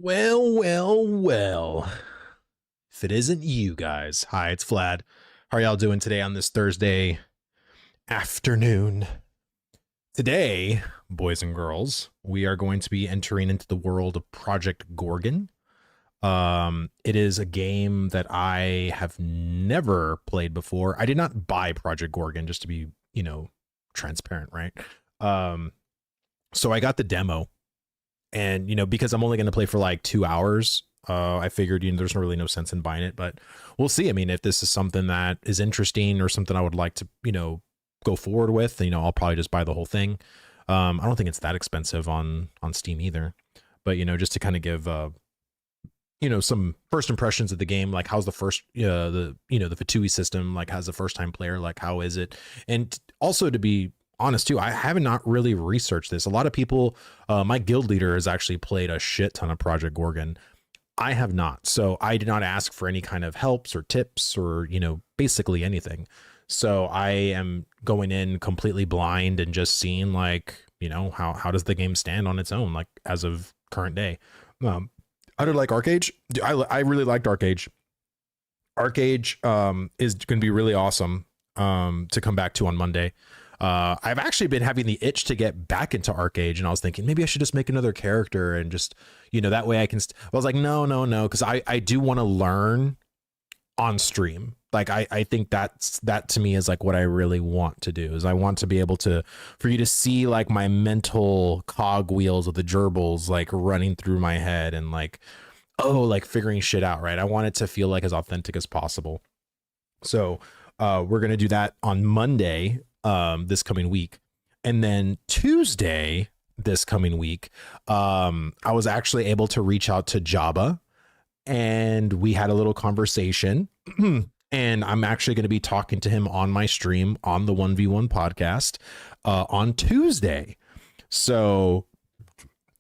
Well, well, well. If it isn't you guys, hi, it's Vlad. How are y'all doing today on this Thursday afternoon? Today, boys and girls, we are going to be entering into the world of Project Gorgon. It is a game that I have never played before. I did not buy Project Gorgon, just to be, transparent, right? Um, so I got the demo, and because I'm only going to play for like 2 hours, I figured there's really no sense in buying it, but we'll see. I mean, if this is something that is interesting or something I would like to go forward with, I'll probably just buy the whole thing. I don't think it's that expensive on Steam either, but just to kind of give some first impressions of the game, like how's the first the Fatui system, like how's the first time player, like how is it, and also to be honest too, I haven't not really researched this. A lot of people, my guild leader has actually played a shit ton of Project Gorgon. I have not, so I did not ask for any kind of helps or tips or basically anything. So I am going in completely blind and just seeing like how does the game stand on its own, like as of current day. I did like Arcade. I really liked Arcade. Arcade is going to be really awesome to come back to on Monday. I've actually been having the itch to get back into Arcade, and I was thinking maybe I should just make another character and just, that way I can. I was like, no, because I do want to learn on stream. Like I think that to me is like what I really want to do, is I want to be able for you to see like my mental cogwheels of the gerbils like running through my head and like, like figuring shit out, right? I want it to feel like as authentic as possible. So we're gonna do that on Monday, this coming week, and then Tuesday this coming week, I was actually able to reach out to Jabba, and we had a little conversation. And I'm actually going to be talking to him on my stream on the 1v1 podcast on Tuesday. So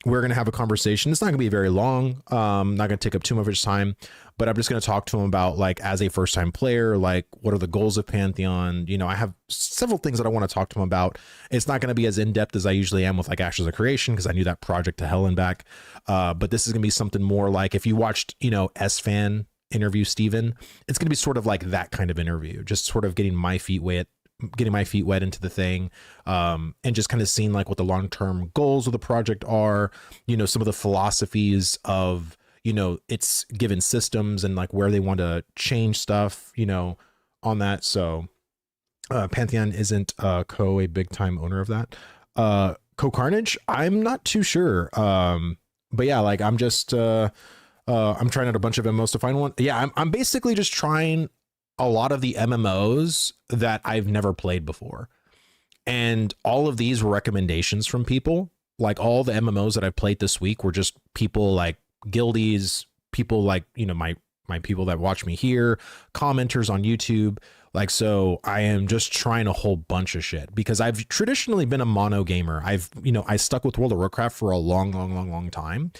we're going to have a conversation. It's not going to be very long. Not going to take up too much of his time, but I'm just going to talk to him about, like, as a first time player, like what are the goals of Pantheon? I have several things that I want to talk to him about. It's not going to be as in depth as I usually am with like Ashes of Creation, because I knew that project to hell and back. But this is going to be something more like if you watched, S-Fan interview Steven, it's going to be sort of like that kind of interview, just sort of getting my feet wet into the thing, and just kind of seeing like what the long-term goals of the project are, some of the philosophies of its given systems and like where they want to change stuff on that. So Pantheon isn't a big time owner of that. Co-Carnage, I'm not too sure, but yeah, like I'm just I'm trying out a bunch of MMOs to find one. Yeah, I'm basically just trying a lot of the MMOs that I've never played before. And all of these were recommendations from people. Like all the MMOs that I've played this week were just people like guildies, people like, my people that watch me here, commenters on YouTube. Like, so I am just trying a whole bunch of shit because I've traditionally been a mono gamer. I stuck with World of Warcraft for a long time.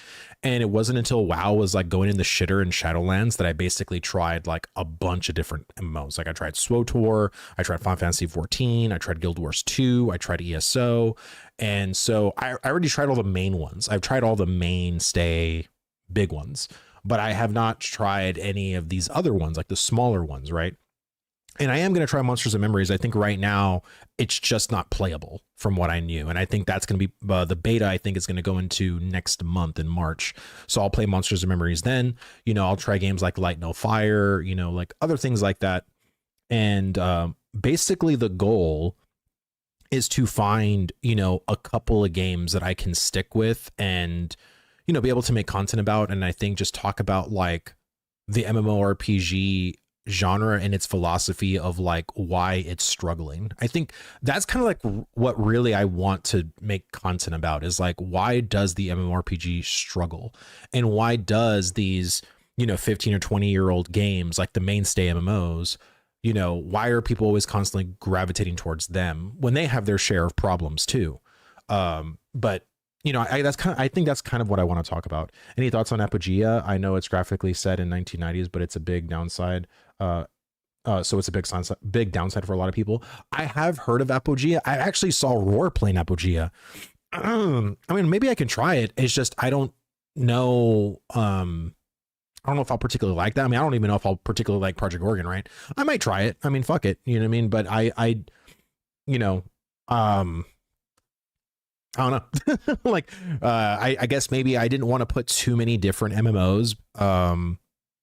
And it wasn't until WoW was like going in the shitter in Shadowlands that I basically tried like a bunch of different MMOs. Like I tried SWTOR, I tried Final Fantasy 14, I tried Guild Wars 2, I tried ESO. And so I already tried all the main ones. I've tried all the mainstay big ones, but I have not tried any of these other ones, like the smaller ones, right? And I am going to try Monsters and Memories. I think right now it's just not playable from what I knew. And I think that's going to be the beta. I think is going to go into next month in March. So I'll play Monsters and Memories then. I'll try games like Light No Fire, like other things like that. And basically the goal is to find, a couple of games that I can stick with and, be able to make content about. And I think just talk about like the MMORPG genre and its philosophy of like why it's struggling. I think that's kind of like what really I want to make content about, is like, why does the MMORPG struggle, and why does these 15 or 20-year-old games like the mainstay MMOs, why are people always constantly gravitating towards them when they have their share of problems too? But I think that's kind of what I want to talk about. Any thoughts on Apogea? I know it's graphically set in 1990s, but it's a big downside. So it's a big downside for a lot of people. I have heard of Apogea. I actually saw Roar playing Apogea. I mean, maybe I can try it. It's just I don't know. I don't know if I'll particularly like that. I mean, I don't even know if I'll particularly like Project Gorgon, right? I might try it. I mean, fuck it. You know what I mean? But you know, um, I don't know. Like, I guess maybe I didn't want to put too many different MMOs.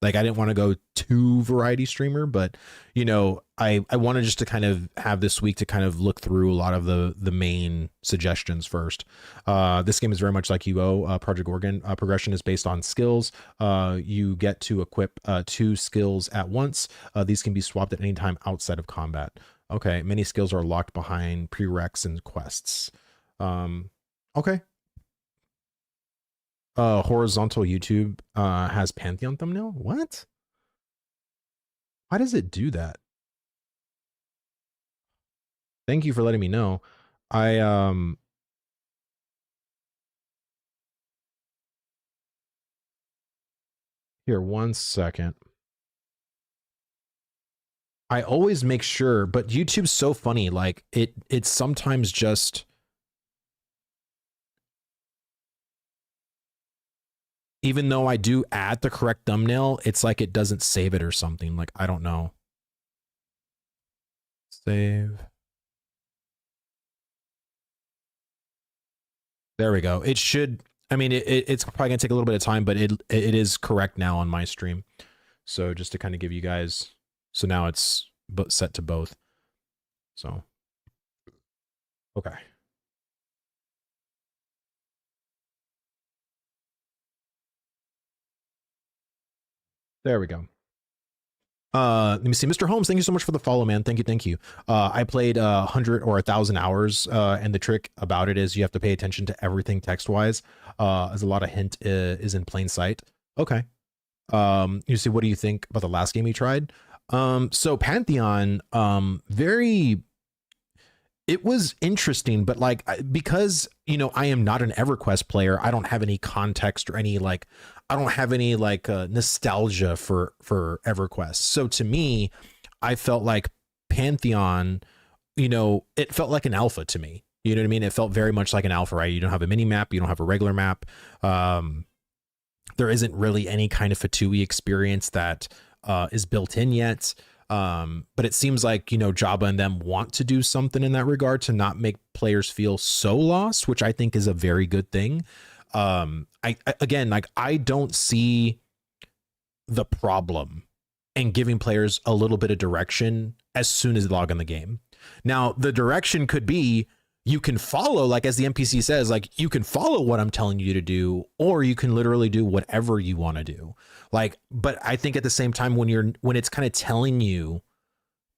Like I didn't want to go too variety streamer, but I wanted just to kind of have this week to kind of look through a lot of the main suggestions first. This game is very much like UO. Project Gorgon progression is based on skills. You get to equip 2 skills at once. These can be swapped at any time outside of combat. Okay, many skills are locked behind prereqs and quests. Okay. Horizontal YouTube has Pantheon thumbnail. What? Why does it do that? Thank you for letting me know. I here 1 second. I always make sure, but YouTube's so funny. Like it's sometimes just even though I do add the correct thumbnail, it's like it doesn't save it or something. Like I don't know. Save. There we go. It should. I mean, it's probably gonna take a little bit of time, but it is correct now on my stream. So just to kind of give you guys, so now it's set to both. So okay. There we go. Let me see, Mr. Holmes. Thank you so much for the follow, man. Thank you. I played 100 or 1,000 hours, and the trick about it is you have to pay attention to everything text wise, as a lot of hint is in plain sight. Okay. You see, what do you think about the last game you tried? So Pantheon, very. It was interesting, but like because I am not an EverQuest player, I don't have any context or any like I don't have any like nostalgia for EverQuest. So to me, I felt like Pantheon, it felt like an alpha to me. You know what I mean? It felt very much like an alpha, right? You don't have a mini map, you don't have a regular map. There isn't really any kind of Fatui experience that is built in yet. But it seems like, Jabba and them want to do something in that regard to not make players feel so lost, which I think is a very good thing. I again, like I don't see the problem in giving players a little bit of direction as soon as they log in the game. Now, the direction could be you can follow, like as the NPC says, like you can follow what I'm telling you to do, or you can literally do whatever you want to do. Like, but I think at the same time, when it's kind of telling you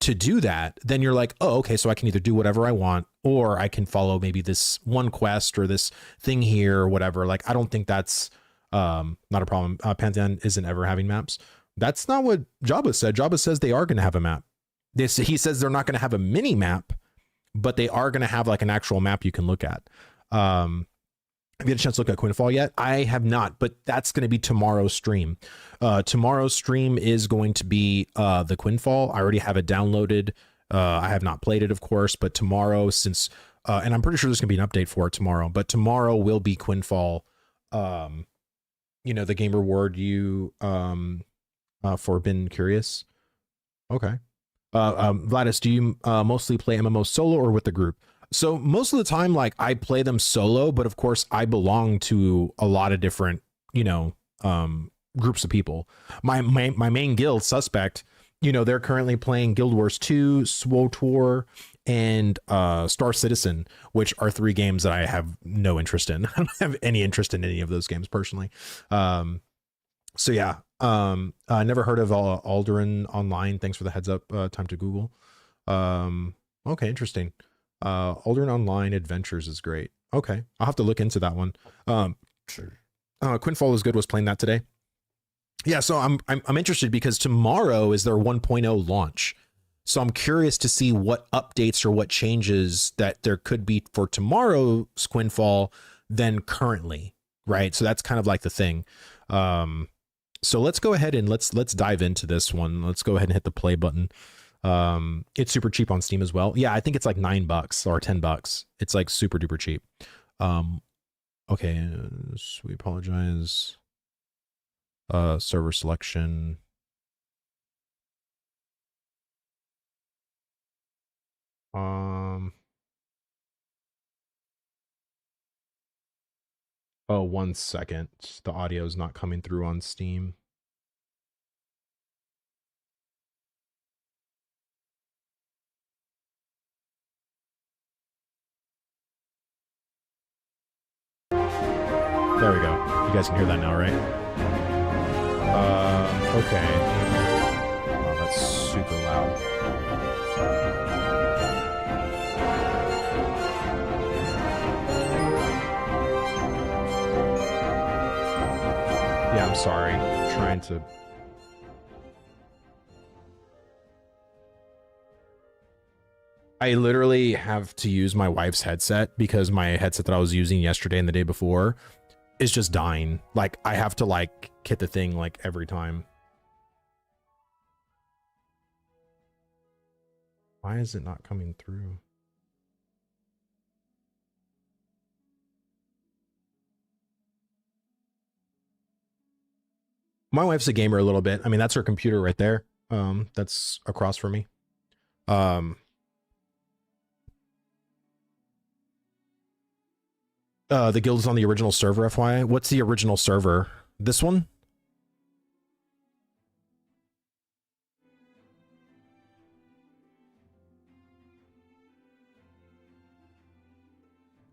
to do that, then you're like, oh, okay, so I can either do whatever I want, or I can follow maybe this one quest or this thing here or whatever. Like, I don't think that's not a problem. Pantheon isn't ever having maps. That's not what Jabba said. Jabba says they are going to have a map. He says they're not going to have a mini map, but they are going to have like an actual map you can look at. Have you had a chance to look at Quinfall yet? I have not, but that's going to be tomorrow's stream. Tomorrow's stream is going to be the Quinfall. I already have it downloaded. I have not played it, of course, but tomorrow, since and I'm pretty sure there's going to be an update for it tomorrow, but tomorrow will be Quinfall. The game reward you for been curious. Okay. Vladis, do you mostly play MMO solo or with the group? So most of the time, like I play them solo, but of course I belong to a lot of different, groups of people. My main guild, Suspect, they're currently playing Guild Wars 2, SWTOR, and Star Citizen, which are 3 games that I have no interest in. I don't have any interest in any of those games personally. So yeah, I never heard of Alderaan Online. Thanks for the heads up. Time to Google. Okay, interesting. Alderaan Online Adventures is great. Okay, I'll have to look into that one. Sure. Quinfall is good. Was playing that today. Yeah, so I'm interested because tomorrow is their 1.0 launch. So I'm curious to see what updates or what changes that there could be for tomorrow's Quinfall than currently, right? So that's kind of like the thing. So let's go ahead and let's dive into this one. Let's go ahead and hit the play button. It's super cheap on Steam as well. Yeah, I think it's like $9 or $10. It's like super duper cheap. Okay, we apologize. Server selection. Oh, 1 second. The audio is not coming through on Steam. There we go. You guys can hear that now, right? Okay. Oh, that's super loud. Yeah, I'm sorry. I'm trying to... I literally have to use my wife's headset because my headset that I was using yesterday and the day before is just dying. Like, I have to, like, hit the thing, like, every time. Why is it not coming through? My wife's a gamer a little bit. I mean, that's her computer right there. That's across from me. The guild is on the original server, FYI. What's the original server? This one?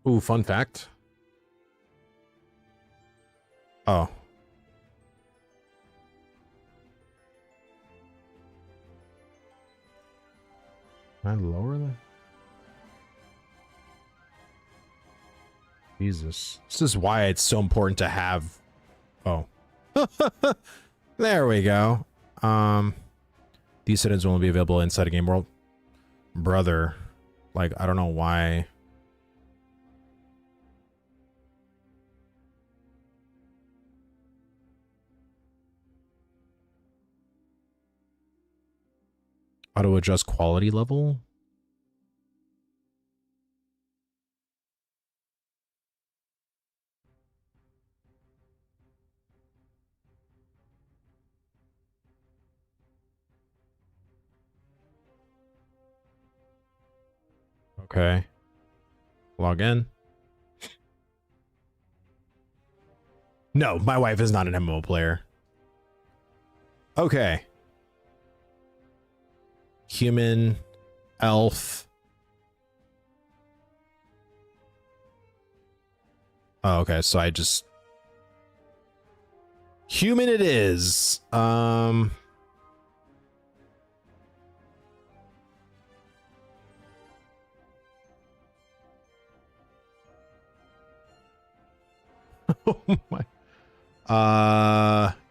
Ooh, fun fact. Oh. Can I lower that? Jesus. This is why it's so important to have... Oh. There we go. These settings will only be available inside a game world. Brother. Like, I don't know why... Auto adjust quality level? Okay. Log in. No, my wife is not an MMO player. Okay. Human, elf. Oh, okay, so I just... Human it is. Oh my...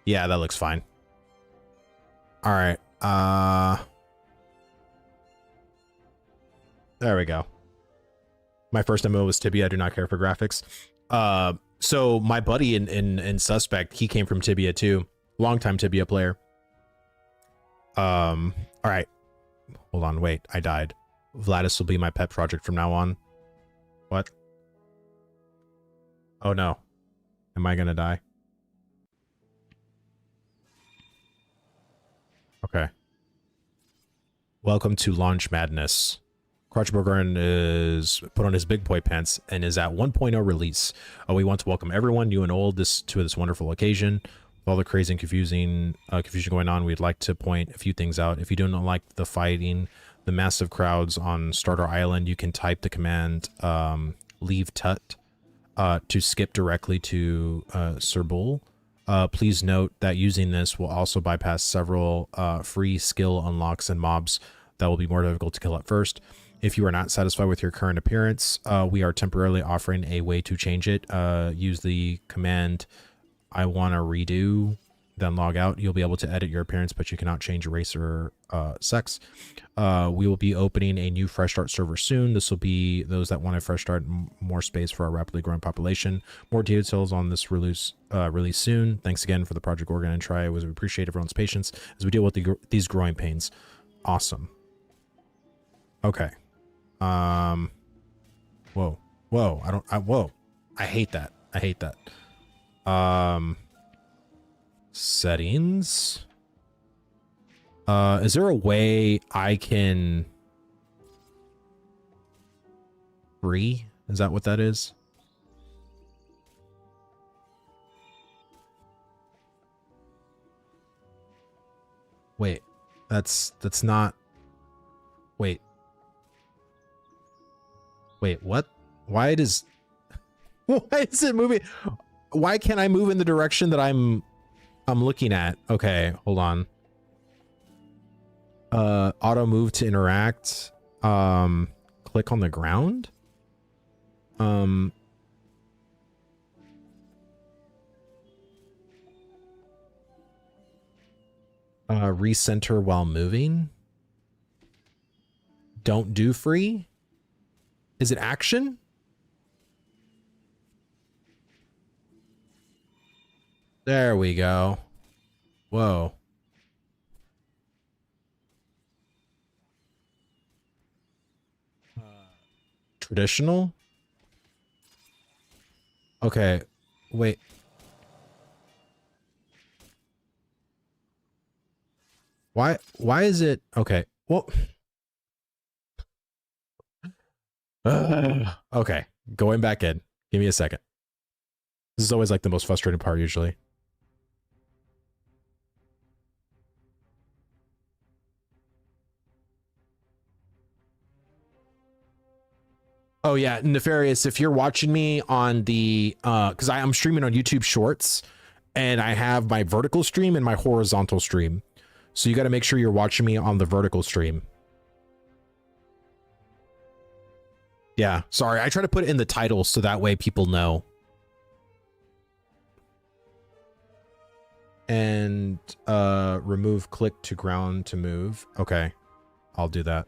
Yeah, that looks fine. All right. There we go. My first MMO was Tibia. I do not care for graphics. So my buddy in Suspect, he came from Tibia too. Longtime Tibia player. All right. Hold on, wait. I died. Vladis will be my pet project from now on. What? Oh no. Am I gonna die? Okay. Welcome to Launch Madness. Gorgon is put on his big boy pants and is at 1.0 release. We want to welcome everyone, new and old, to this wonderful occasion. With all the crazy and confusion going on, we'd like to point a few things out. If you do not like the fighting, the massive crowds on Starter Island, you can type the command leave tut to skip directly to Serbul. Please note that using this will also bypass several free skill unlocks and mobs that will be more difficult to kill at first. If you are not satisfied with your current appearance, we are temporarily offering a way to change it. Use the command I want to redo, then log out. You'll be able to edit your appearance, but you cannot change your race or sex. We will be opening a new Fresh Start server soon. This will be those that want a fresh start and more space for our rapidly growing population. More details on this release soon. Thanks again for the Project Gorgon and try. We appreciate everyone's patience as we deal with these growing pains. Awesome. Okay. Whoa. Whoa. Whoa. I hate that. I hate that. Settings. Is there a way I can free? Is that what that is? Wait, that's not. Wait. Wait, what? Why does why is it moving? Why can't I move in the direction that I'm looking at? Okay, hold on. Auto move to interact. Click on the ground. Recenter while moving. Don't do free. Is it action? There we go. Whoa. Traditional? Okay. Wait. Why is it okay? Well, okay. Going back in. Give me a second. This is always like the most frustrating part usually. Oh yeah, Nefarious, if you're watching me on the because I'm streaming on YouTube Shorts and I have my vertical stream and my horizontal stream. So you got to make sure you're watching me on the vertical stream. Yeah, sorry. I try to put it in the title so that way people know. And remove click to ground to move. Okay, I'll do that.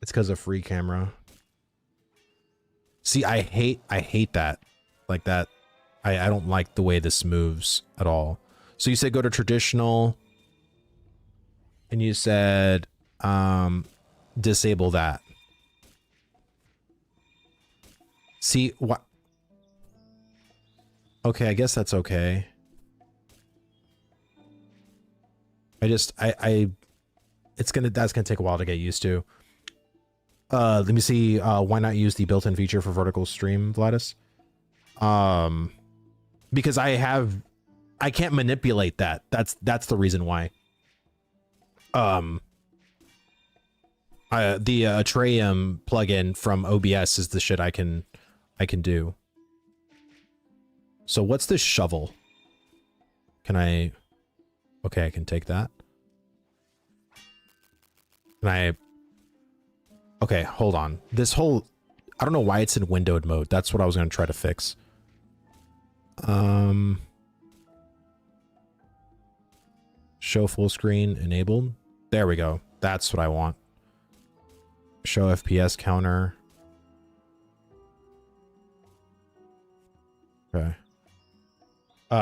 It's because of free camera. See, I hate that. Like that. I don't like the way this moves at all. So you said go to traditional. And you said disable that. See what? Okay, I guess that's okay. That's gonna take a while to get used to. Let me see. Why not use the built-in feature for vertical stream, Vladis? Because I can't manipulate that. That's the reason why. The Atrium plugin from OBS is the shit I can do. So what's this shovel? Can I? Okay, I can take that. Can I? Okay, hold on. This whole, I don't know why it's in windowed mode. That's what I was going to try to fix. Show full screen enabled. There we go. That's what I want. Show FPS counter. Okay.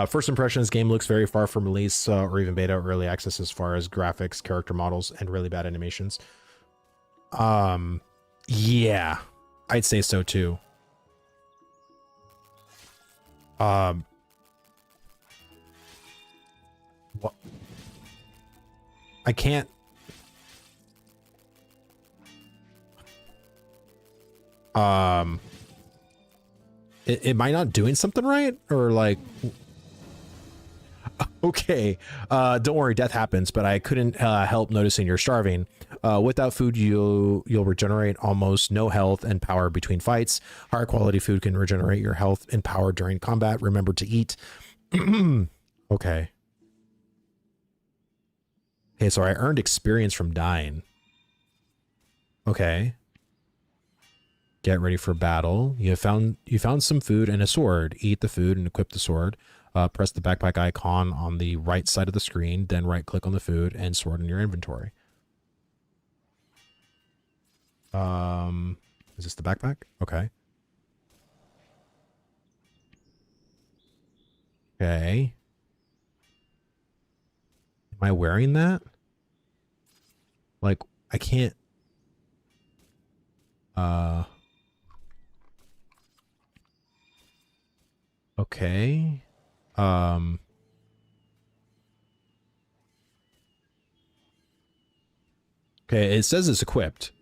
First impressions, game looks very far from release or even beta or early access as far as graphics, character models, and really bad animations. Yeah, I'd say so too. What? I can't. Am I not doing something right? Or like, okay, don't worry, death happens, but I couldn't help noticing you're starving. Without food, you'll regenerate almost no health and power between fights. Higher quality food can regenerate your health and power during combat. Remember to eat. Okay. Okay, so I earned experience from dying. Okay. Get ready for battle. You found some food and a sword. Eat the food and equip the sword. Press the backpack icon on the right side of the screen, then right click on the food and sword in your inventory. Is this the backpack? Okay. Okay. Am I wearing that? Like, I can't. Okay. Okay, it says it's equipped.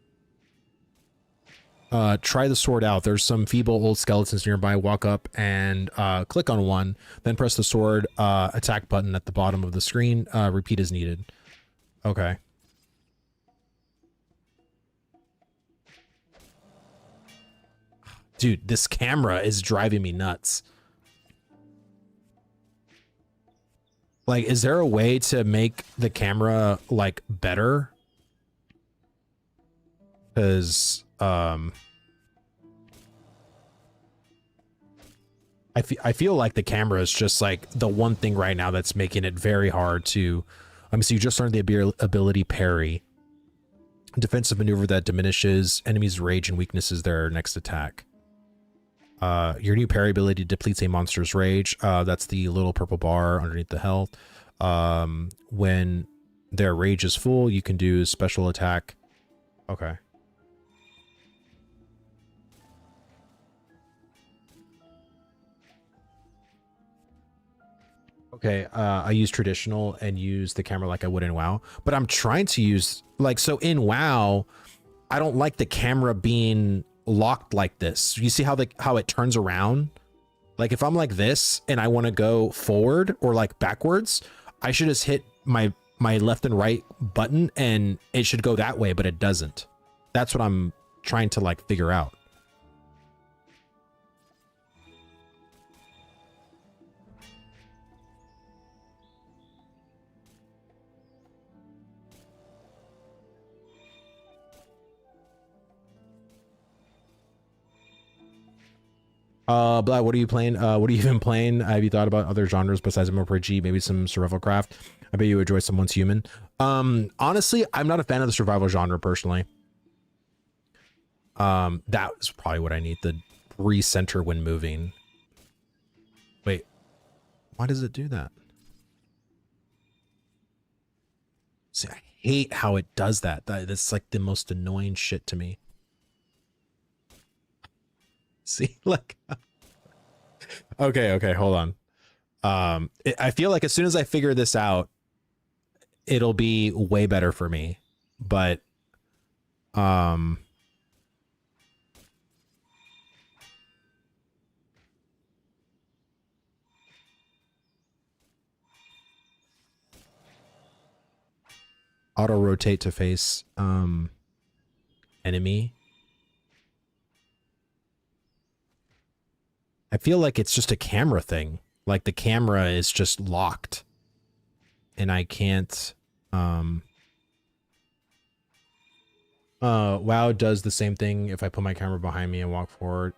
Try the sword out. There's some feeble old skeletons nearby. Walk up and click on one, then press the sword attack button at the bottom of the screen. Repeat as needed. Okay. Dude, this camera is driving me nuts. Like, is there a way to make the camera, like, better? Because, I feel like the camera is just, like, the one thing right now that's making it very hard to... so you just learned the ability parry. Defensive maneuver that diminishes enemies' rage and weaknesses their next attack. Your new parry ability depletes a monster's rage. That's the little purple bar underneath the health. When their rage is full, you can do special attack. Okay. Okay, I use traditional and use the camera like I would in WoW, but I'm trying to use, like, so in WoW, I don't like the camera being locked like this. You see how it turns around? Like, if I'm like this and I want to go forward or like backwards, I should just hit my left and right button and it should go that way, but it doesn't. That's what I'm trying to like figure out. Black, what are you playing? What are you even playing? Have you thought about other genres besides MMORPG? Maybe some survival craft? I bet you enjoy Someone's Human. Honestly, I'm not a fan of the survival genre personally. That is probably what I need. The recenter when moving. Wait, why does it do that? See, I hate how it does that. That's like the most annoying shit to me. See, like, okay, hold on. I feel like as soon as I figure this out, it'll be way better for me. But, auto rotate to face, enemy. I feel like it's just a camera thing. Like the camera is just locked. And I can't, WoW does the same thing. If I put my camera behind me and walk forward,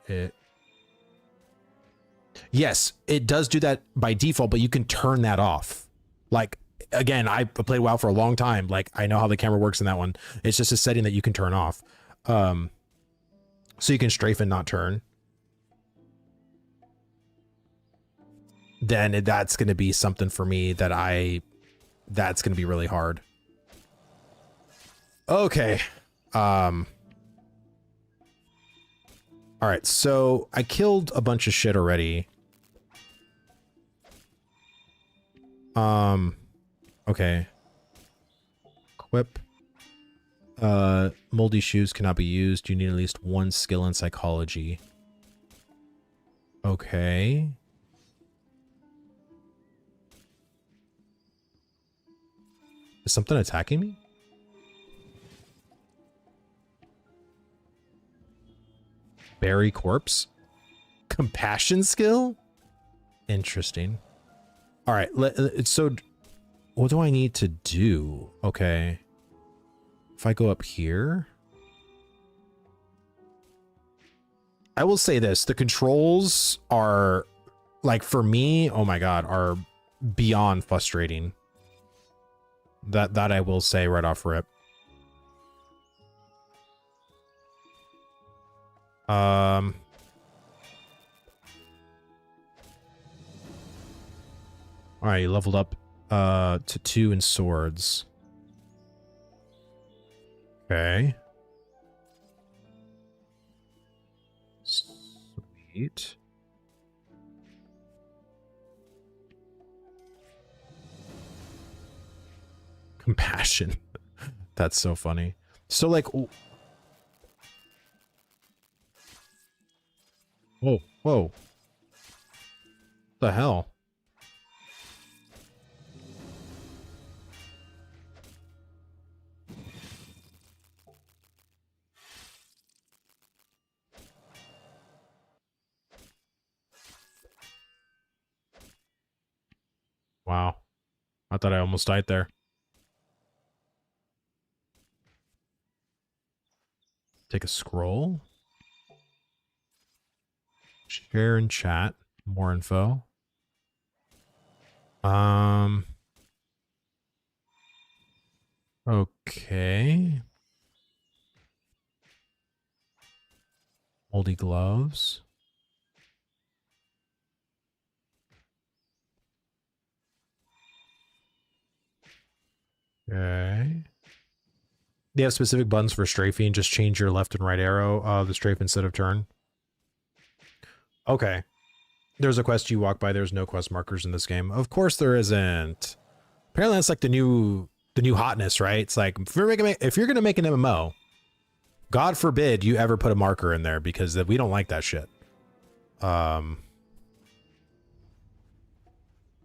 yes, it does do that by default, but you can turn that off. Like, again, I played WoW for a long time. Like, I know how the camera works in that one. It's just a setting that you can turn off. So you can strafe and not turn. Then that's going to be something for me that that's going to be really hard. Okay. All right. So I killed a bunch of shit already. Okay. Equip. Moldy shoes cannot be used. You need at least one skill in psychology. Okay. Is something attacking me? Berry corpse? Compassion skill? Interesting. All right. So what do I need to do? Okay. If I go up here, I will say this. The controls are, like, for me, oh my God, are beyond frustrating. That I will say right off rip. All right, you leveled up to 2 in swords. Okay. Sweet. Compassion. That's so funny. So like, whoa, whoa. The hell? Wow. I thought I almost died there. Take a scroll. Share and chat. More info. Okay. Moldy gloves. Okay. They have specific buttons for strafing. Just change your left and right arrow, the strafe instead of turn. Okay. There's a quest you walk by. There's no quest markers in this game. Of course there isn't. Apparently that's like the new hotness, right? It's like if you're gonna make an MMO, God forbid you ever put a marker in there because we don't like that shit.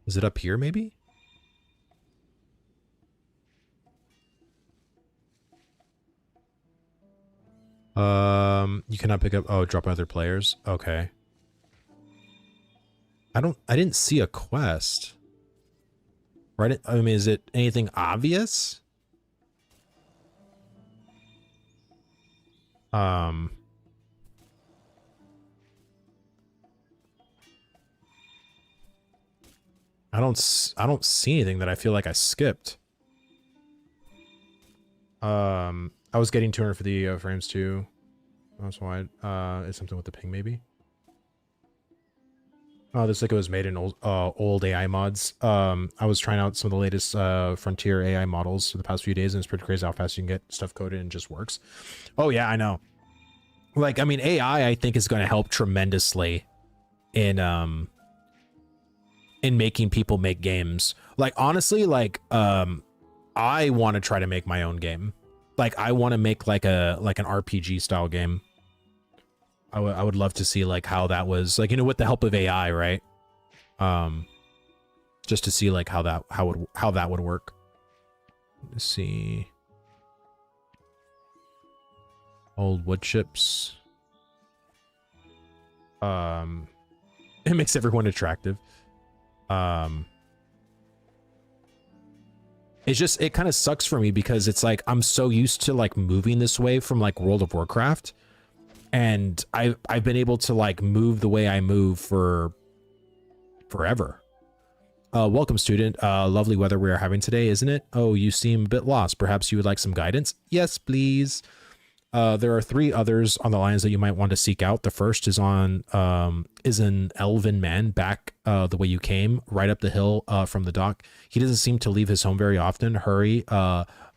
Is it up here maybe? You cannot pick up, oh, drop other players. Okay. I didn't see a quest. Right? I mean, is it anything obvious? I don't see anything that I feel like I skipped. I was getting 250 frames too. That's why. It's something with the ping maybe. Oh, this like it was made in old AI mods. I was trying out some of the latest frontier AI models for the past few days, and it's pretty crazy how fast you can get stuff coded and it just works. Oh yeah, I know. Like, I mean, AI I think is going to help tremendously in making people make games. Like honestly, like I want to try to make my own game. Like I want to make like an RPG style game. I would love to see like how that was like, you know, with the help of AI, right? Just to see like how that would work. Let's see. Old wood chips. It makes everyone attractive. It's just, it kind of sucks for me because it's like I'm so used to like moving this way from like World of Warcraft, and I've been able to like move the way I move for forever. Welcome, student. Lovely weather we are having today, isn't it? Oh, you seem a bit lost. Perhaps you would like some guidance? Yes, please. There are 3 others on the lines that you might want to seek out. The first is an elven man back the way you came, right up the hill from the dock. He doesn't seem to leave his home very often. Hurry,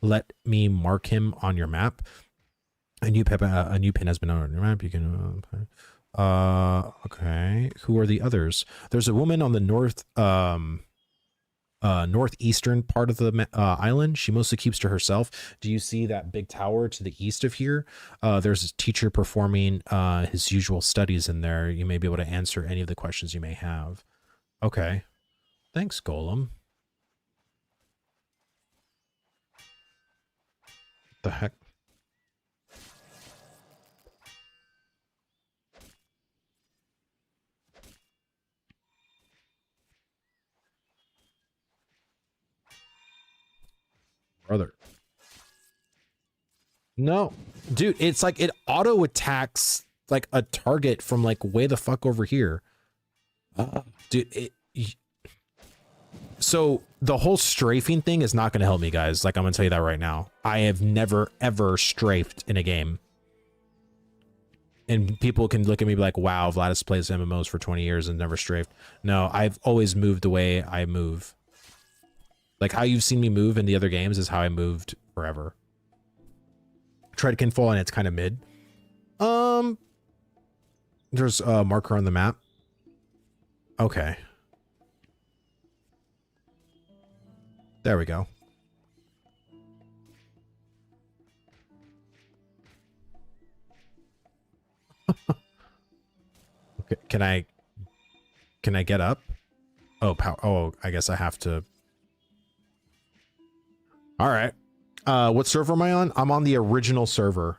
let me mark him on your map. A new pin has been on your map. You can. Okay. Who are the others? There's a woman on the northeastern part of the island. She mostly keeps to herself. Do you see that big tower to the east of here? There's a teacher performing his usual studies in there. You may be able to answer any of the questions you may have. Okay. Thanks, Golem. The heck? Brother. No, dude, it's like it auto attacks like a target from like way the fuck over here. Dude, so the whole strafing thing is not going to help me, guys. Like, I'm going to tell you that right now. I have never, ever strafed in a game. And people can look at me and be like, wow, Vladis plays MMOs for 20 years and never strafed. No, I've always moved the way I move. Like, how you've seen me move in the other games is how I moved forever. Try to kinfall and it's kind of mid. There's a marker on the map. Okay. There we go. Okay, can I get up? Oh, power. Oh, I guess I have to. All right. What server am I on? I'm on the original server.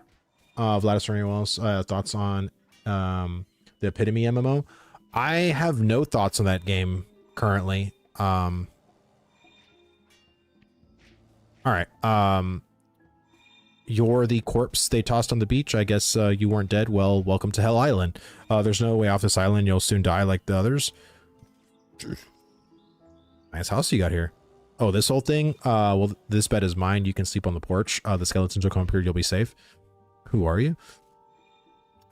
Vladis or anyone else thoughts on the Epitome MMO? I have no thoughts on that game currently. All right. You're the corpse they tossed on the beach. I guess you weren't dead. Well, welcome to Hell Island. There's no way off this island. You'll soon die like the others. Nice house you got here. Oh, this whole thing? Well, this bed is mine. You can sleep on the porch. The skeletons will come up here. You'll be safe. Who are you?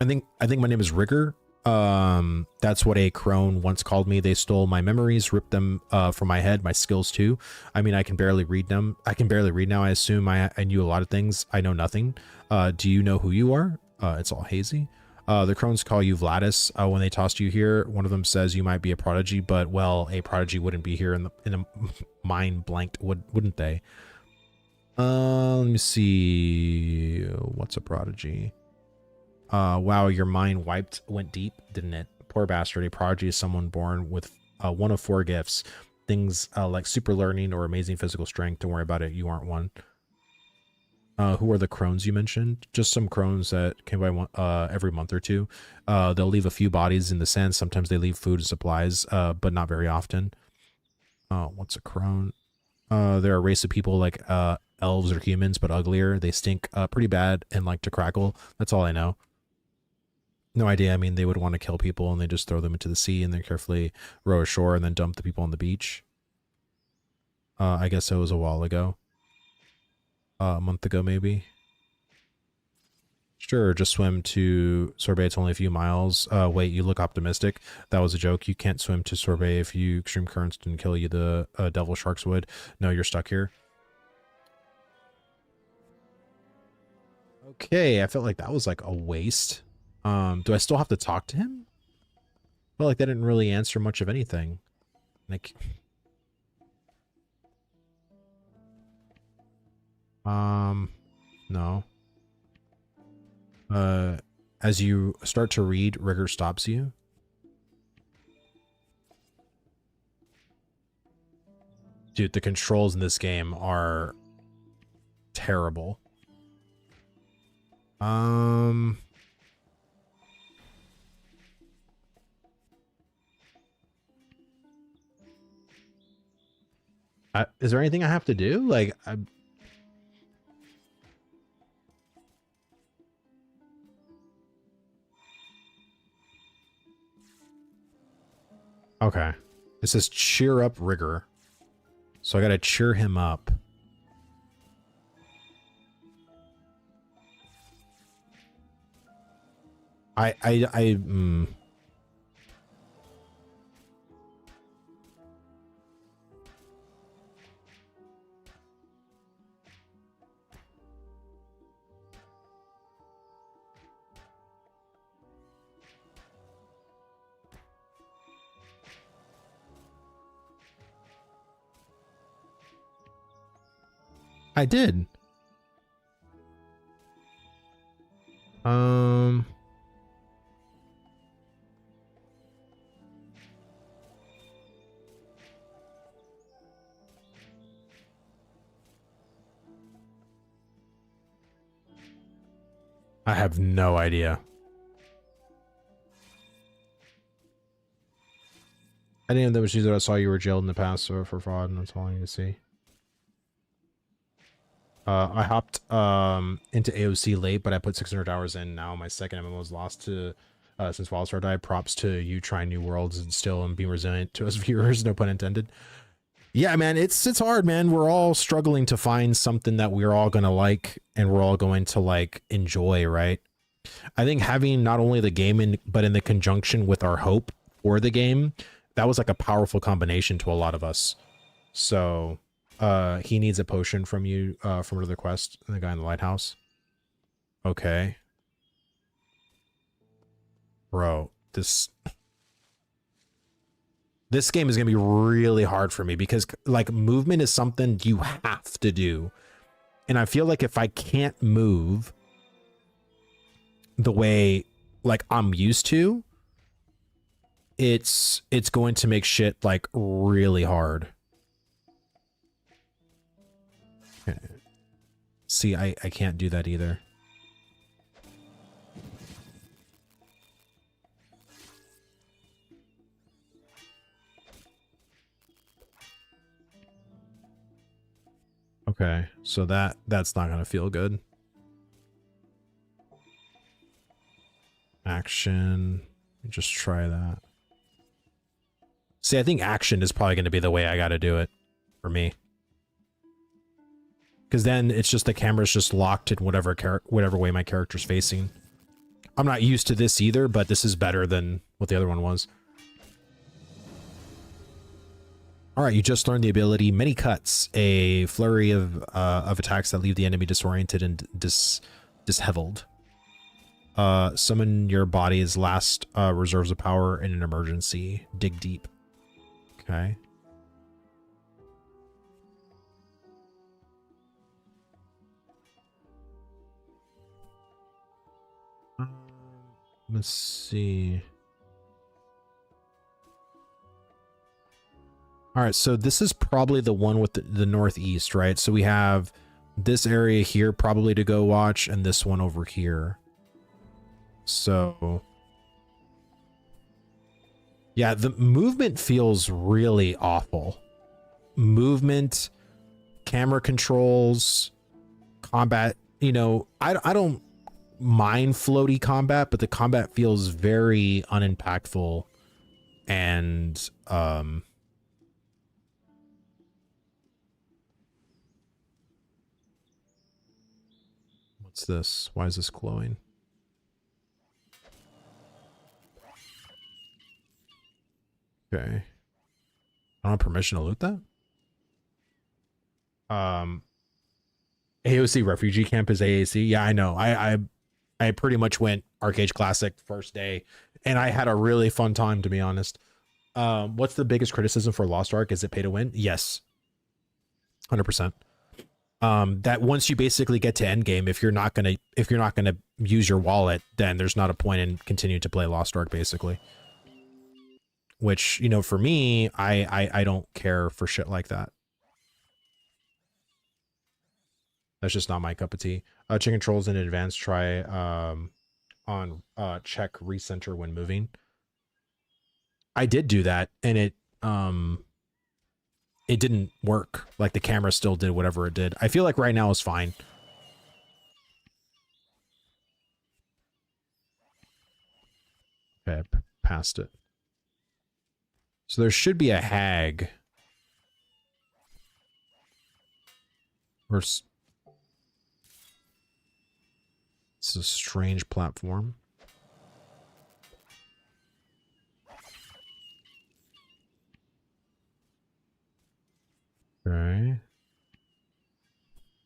I think my name is Rigger. That's what a crone once called me. They stole my memories, ripped them from my head, my skills too. I mean, I can barely read them. I can barely read now. I assume I knew a lot of things. I know nothing. Do you know who you are? It's all hazy. The crones call you Vladis. When they tossed you here, one of them says you might be a prodigy, but well, a prodigy wouldn't be here in a mind blanked, wouldn't they? Let me see. What's a prodigy? Wow, your mind went deep, didn't it? Poor bastard. A prodigy is someone born with one of 4 gifts. Things like super learning or amazing physical strength. Don't worry about it. You aren't one. Who are the crones you mentioned? Just some crones that came by every month or two. They'll leave a few bodies in the sand. Sometimes they leave food and supplies, but not very often. What's a crone? They're a race of people like elves or humans, but uglier. They stink pretty bad and like to crackle. That's all I know. No idea. I mean, they would want to kill people and they just throw them into the sea and then carefully row ashore and then dump the people on the beach. I guess it was a while ago. A month ago, maybe. Sure, just swim to Sorbet. It's only a few miles. Wait, you look optimistic. That was a joke. You can't swim to Sorbet if you extreme currents didn't kill you. The devil sharks would. No, you're stuck here. Okay, I felt like that was like a waste. Do I still have to talk to him? I felt like that didn't really answer much of anything. Like, no. As you start to read, Rigger stops you. Dude, the controls in this game are terrible. Is there anything I have to do? Like, okay. It says cheer up Rigger. So I gotta cheer him up. I did. I have no idea. I didn't know that was you that I saw you were jailed in the past for fraud, and that's all I need to see. I hopped into AOC late, but I put 600 hours in now. My second MMO was lost to since Wildstar died. Props to you trying new worlds and still and being resilient to us viewers, no pun intended. Yeah, man, it's hard, man. We're all struggling to find something that we're all gonna like and we're all going to like enjoy, right? I think having not only the game in but in the conjunction with our hope for the game, that was like a powerful combination to a lot of us. So he needs a potion from you from another quest, the guy in the lighthouse. Okay. Bro, this game is going to be really hard for me because like movement is something you have to do. And I feel like if I can't move the way like I'm used to, it's going to make shit like really hard. Okay. See, I can't do that either. Okay, so that's not gonna feel good. Action. Just try that. See, I think action is probably gonna be the way I gotta do it for me. Because then it's just the camera's just locked in whatever way my character's facing. I'm not used to this either, but this is better than what the other one was. All right, you just learned the ability Many Cuts, a flurry of attacks that leave the enemy disoriented and disheveled. Summon your body's last reserves of power in an emergency. Dig deep. Okay. Let's see. All right, so this is probably the one with the northeast, right? So we have this area here probably to go watch and this one over here. So yeah, the movement feels really awful. Movement, camera controls, combat, you know, I don't mind floaty combat, but the combat feels very unimpactful and what's this? Why is this glowing? Okay. I don't have permission to loot that. AOC refugee camp is AAC. Yeah, I know. I pretty much went Arcade Classic first day, and I had a really fun time, to be honest. What's the biggest criticism for Lost Ark? Is it pay to win? Yes. 100%. That once you basically get to endgame, if you're not gonna use your wallet, then there's not a point in continuing to play Lost Ark, basically. Which, you know, for me, I don't care for shit like that. That's just not my cup of tea. Check controls in advance. Try on check recenter when moving. I did do that, and it didn't work. Like the camera still did whatever it did. I feel like right now is fine. Okay, past it. So there should be a hag. Or it's a strange platform. Okay.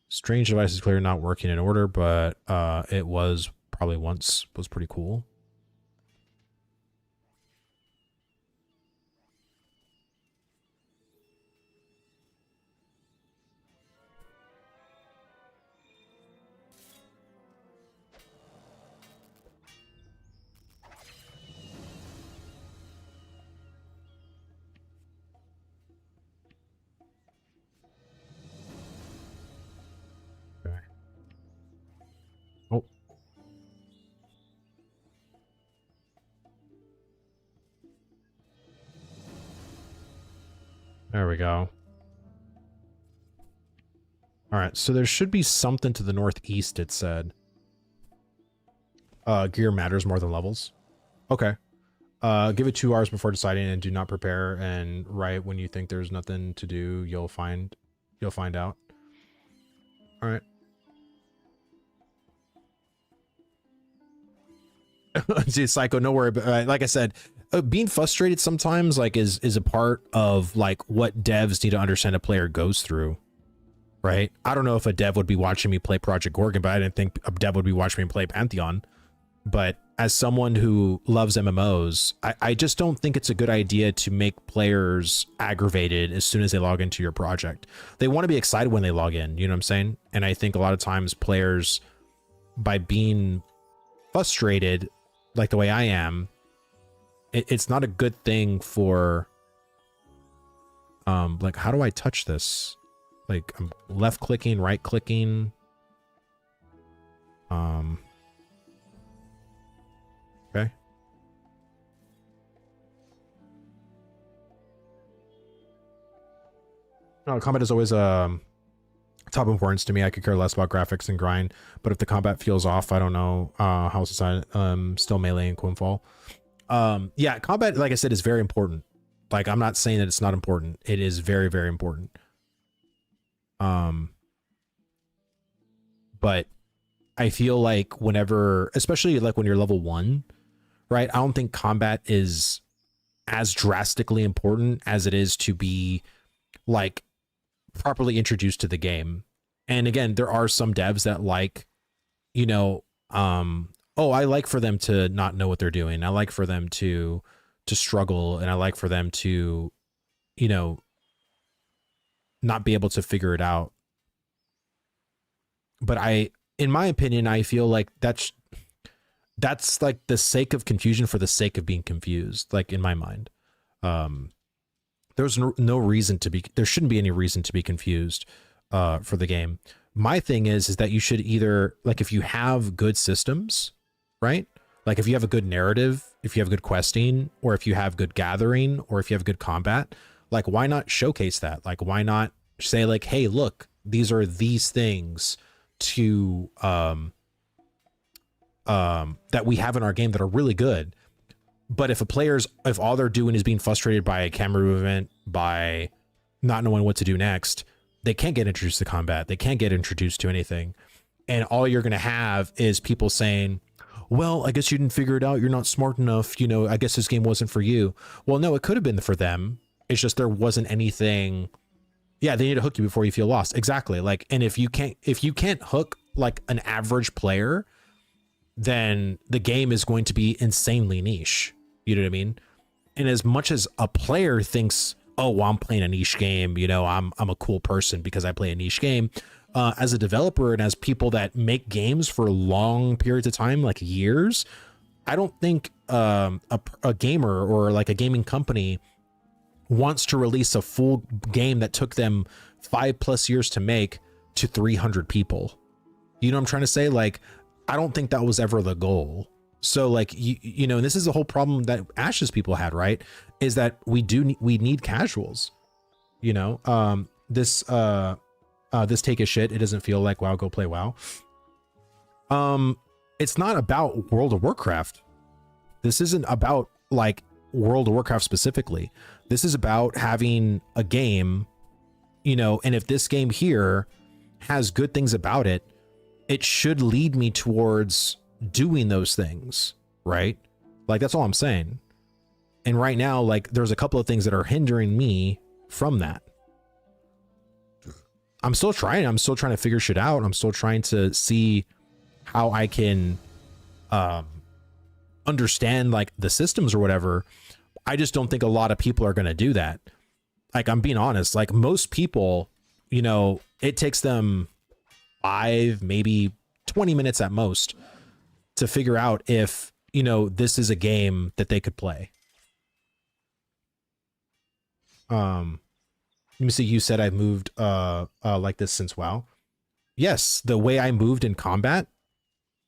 Strange device is clearly not working in order, but it was probably once was pretty cool. Oh. There we go. All right, so there should be something to the northeast, it said. Gear matters more than levels. Okay. Give it 2 hours before deciding and do not prepare, and right when you think there's nothing to do, you'll find out. All right. See, Psycho, no worry. But like I said, being frustrated sometimes like is a part of like what devs need to understand a player goes through, right? I don't know if a dev would be watching me play Project Gorgon, but I didn't think a dev would be watching me play Pantheon. But as someone who loves MMOs, I just don't think it's a good idea to make players aggravated as soon as they log into your project. They want to be excited when they log in, you know what I'm saying? And I think a lot of times players, by being frustrated like the way I am, it's not a good thing for, like, how do I touch this? Like, I'm left clicking, right clicking. Okay. No, combat is always top importance to me. I could care less about graphics and grind, but if the combat feels off, I don't know how it's still melee and Quinfall. Yeah, combat, like I said, is very important. Like, I'm not saying that it's not important. It is very, very important. But I feel like whenever, especially like when you're level 1, right? I don't think combat is as drastically important as it is to be like properly introduced to the game. And again, there are some devs that like, you know, oh, I like for them to not know what they're doing. I like for them to struggle, and I like for them to, you know, not be able to figure it out. But in my opinion, I feel like that's like the sake of confusion for the sake of being confused. Like, in my mind, there's no reason to be, there shouldn't be any reason to be confused for the game. My thing is that you should either, like, if you have good systems, right? Like, if you have a good narrative, if you have good questing, or if you have good gathering, or if you have good combat, like, why not showcase that? Like, why not say, like, hey, look, these are these things to that we have in our game that are really good. But if if all they're doing is being frustrated by a camera movement, by not knowing what to do next, they can't get introduced to combat. They can't get introduced to anything. And all you're going to have is people saying, well, I guess you didn't figure it out. You're not smart enough. You know, I guess this game wasn't for you. Well, no, it could have been for them. It's just there wasn't anything. Yeah, they need to hook you before you feel lost. Exactly. Like, and if you can't hook like an average player, then the game is going to be insanely niche. You know what I mean? And as much as a player thinks, oh, well, I'm playing a niche game, you know, I'm a cool person because I play a niche game. As a developer and as people that make games for long periods of time, like years, I don't think a gamer or like a gaming company wants to release a full game that took them 5+ years to make to 300 people. You know what I'm trying to say? Like, I don't think that was ever the goal. So like, you know, and this is the whole problem that Ash's people had, right? Is that we need casuals, you know, this take a shit. It doesn't feel like WoW, go play WoW. It's not about World of Warcraft. This isn't about like World of Warcraft specifically. This is about having a game, you know, and if this game here has good things about it, it should lead me towards doing those things, right? Like, that's all I'm saying. And right now, like, there's a couple of things that are hindering me from that. I'm still trying to figure shit out. I'm still trying to see how I can understand like the systems or whatever. I just don't think a lot of people are going to do that. Like, I'm being honest, like most people, you know, it takes them 5, maybe 20 minutes at most to figure out if, you know, this is a game that they could play. Let me see. You said I've moved like this since WoW. Yes, the way I moved in combat,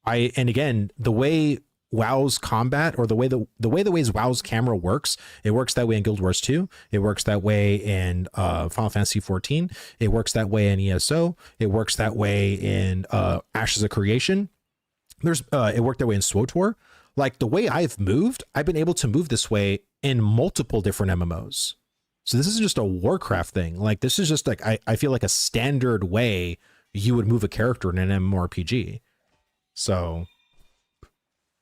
and again, the way WoW's combat, or the way WoW's camera works, it works that way in Guild Wars 2. It works that way in Final Fantasy 14. It works that way in ESO. It works that way in Ashes of Creation. It worked that way in SWTOR. Like, the way I've been able to move this way in multiple different MMOs. So this isn't just a Warcraft thing. Like, this is just like, I feel like a standard way you would move a character in an MMORPG. So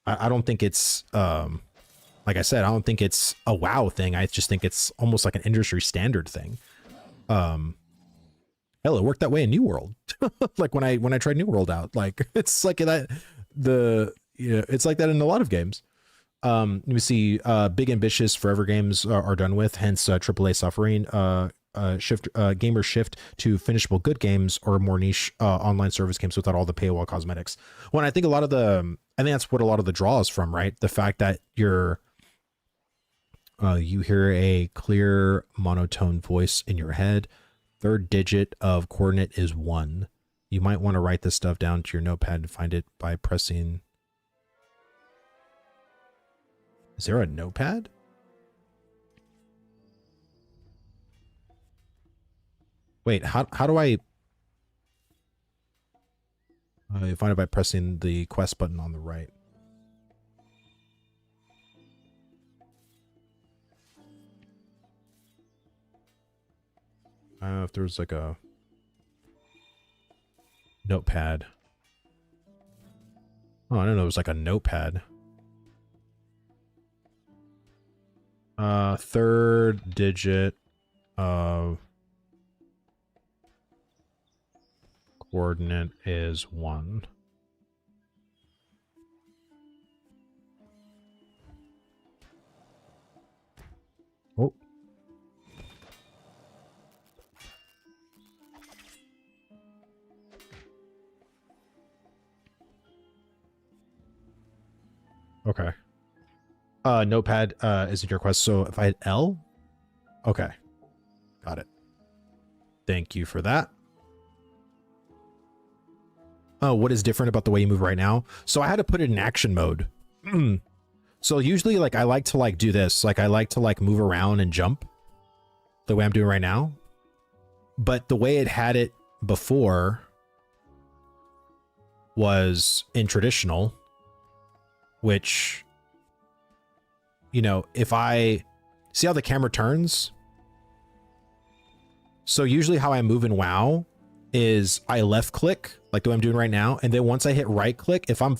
I don't think it's, like I said, I don't think it's a WoW thing. I just think it's almost like an industry standard thing. Hell, it worked that way in New World. Like when I tried New World out, like it's like that, Yeah, it's like that in a lot of games. You see, big ambitious forever games are done with, hence AAA suffering. Gamers shift to finishable good games or more niche online service games without all the paywall cosmetics. When I think I think that's what a lot of the draw is from, right? The fact that you hear a clear monotone voice in your head. Third digit of coordinate is 1. You might want to write this stuff down to your notepad and find it by pressing. Is there a notepad? Wait, how do I find it by pressing the quest button on the right? I don't know if there's like a notepad. Oh, I don't know. It was like a notepad. Third digit of coordinate is 1. Oh. Okay. Notepad isn't your quest, so if I hit L? Okay. Got it. Thank you for that. Oh, what is different about the way you move right now? So I had to put it in action mode. So usually, like, I like to, like, do this. Like, I like to, like, move around and jump the way I'm doing right now. But the way it had it before was in traditional, which, you know, if I see how the camera turns. So usually how I move in WoW is I left click like the way I'm doing right now. And then once I hit right click, if I'm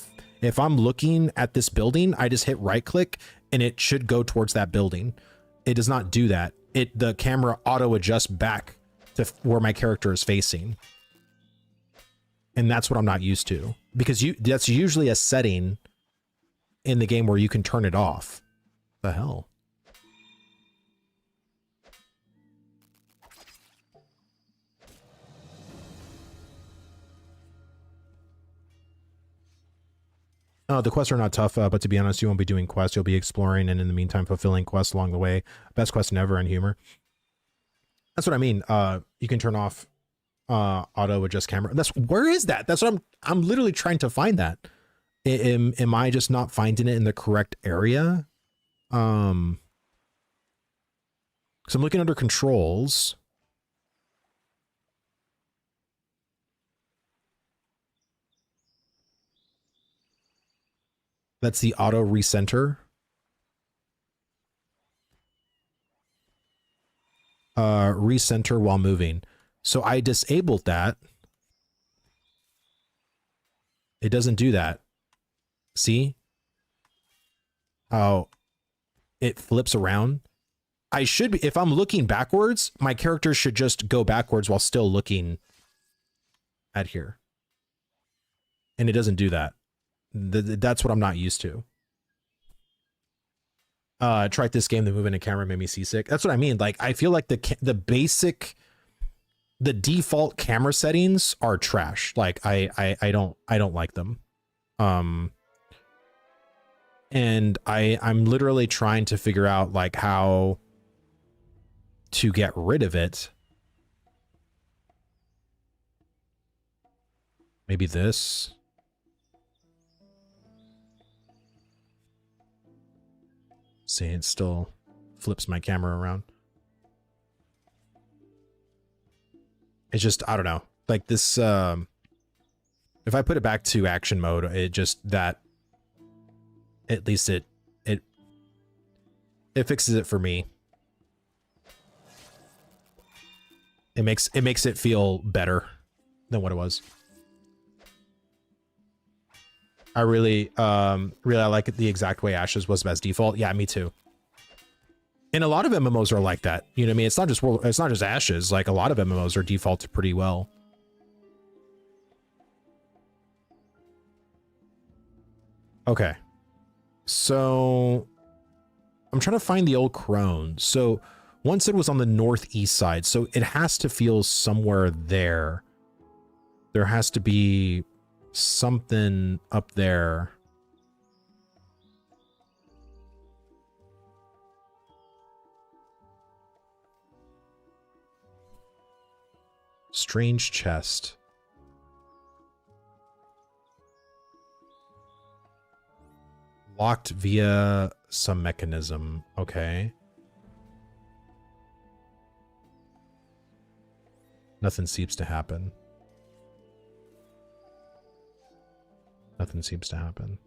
looking at this building, I just hit right click and it should go towards that building. It does not do that. The camera auto adjusts back to where my character is facing. And that's what I'm not used to, because that's usually a setting in the game where you can turn it off. The hell? The quests are not tough, but to be honest, you won't be doing quests. You'll be exploring and in the meantime fulfilling quests along the way. Best quest ever and humor. That's what I mean. You can turn off auto adjust camera. Where is that? That's what I'm literally trying to find that. Am I just not finding it in the correct area? Because I'm looking under controls. That's the auto recenter. Recenter while moving. So I disabled that. It doesn't do that. See how it flips around? I should be, if I'm looking backwards, my character should just go backwards while still looking at here. And it doesn't do that. That's what I'm not used to. Tried this game, the movement and camera made me seasick. That's what I mean. Like, I feel like the default camera settings are trash. Like, I don't like them. And I'm literally trying to figure out like how to get rid of it. Maybe this. See, it still flips my camera around. It's just, I don't know. Like this, if I put it back to action mode, it just that, at least it fixes it for me. It makes it feel better than what it was. I really like it the exact way Ashes was as default. Yeah, me too. And a lot of MMOs are like that. You know what I mean? It's not just Ashes. Like a lot of MMOs are defaulted pretty well. Okay. So I'm trying to find the old crone. So once it was on the northeast side, so it has to feel somewhere there. There has to be something up there. Strange chest. Locked via some mechanism. Okay. Nothing seems to happen. Nothing seems to happen.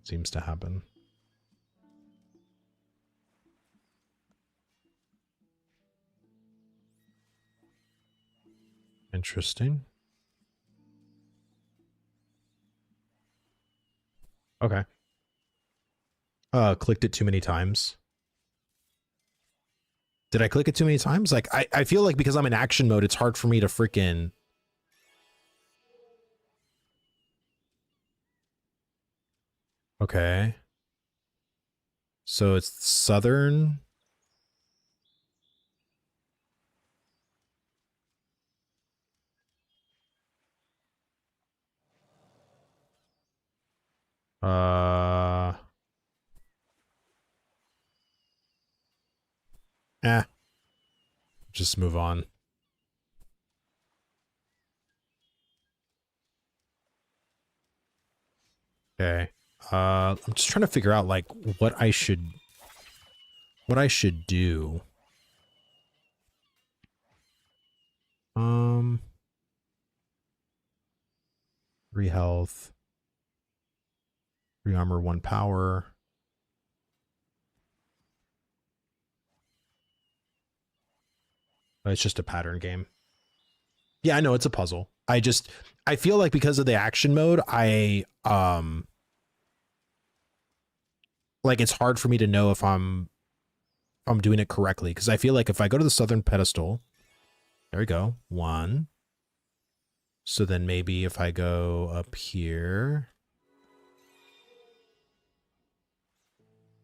Seems to happen. Interesting. Okay. Clicked it too many times. Did I click it too many times? Like, I feel like because I'm in action mode, it's hard for me to freaking... Okay. So it's southern. Just move on. Okay. I'm just trying to figure out like what I should do. 3 health, 3 armor, 1 power. It's just a pattern game. Yeah, I know it's a puzzle. I feel like because of the action mode, like it's hard for me to know if I'm doing it correctly, because I feel like if I go to the southern pedestal, there we go, 1. So then maybe if I go up here,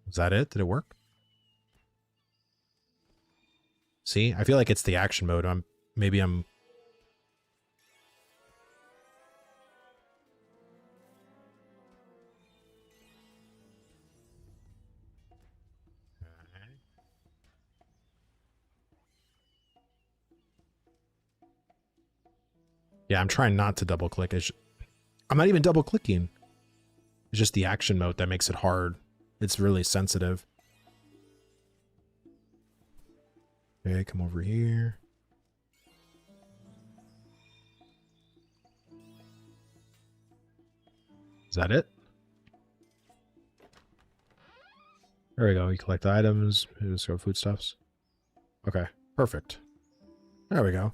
is that it? Did it work? See, I feel like it's the action mode. Maybe I'm... Yeah, I'm trying not to double click. I'm not even double clicking. It's just the action mode that makes it hard. It's really sensitive. Okay, come over here. Is that it? There we go. You collect items. Just go foodstuffs. Okay, perfect. There we go.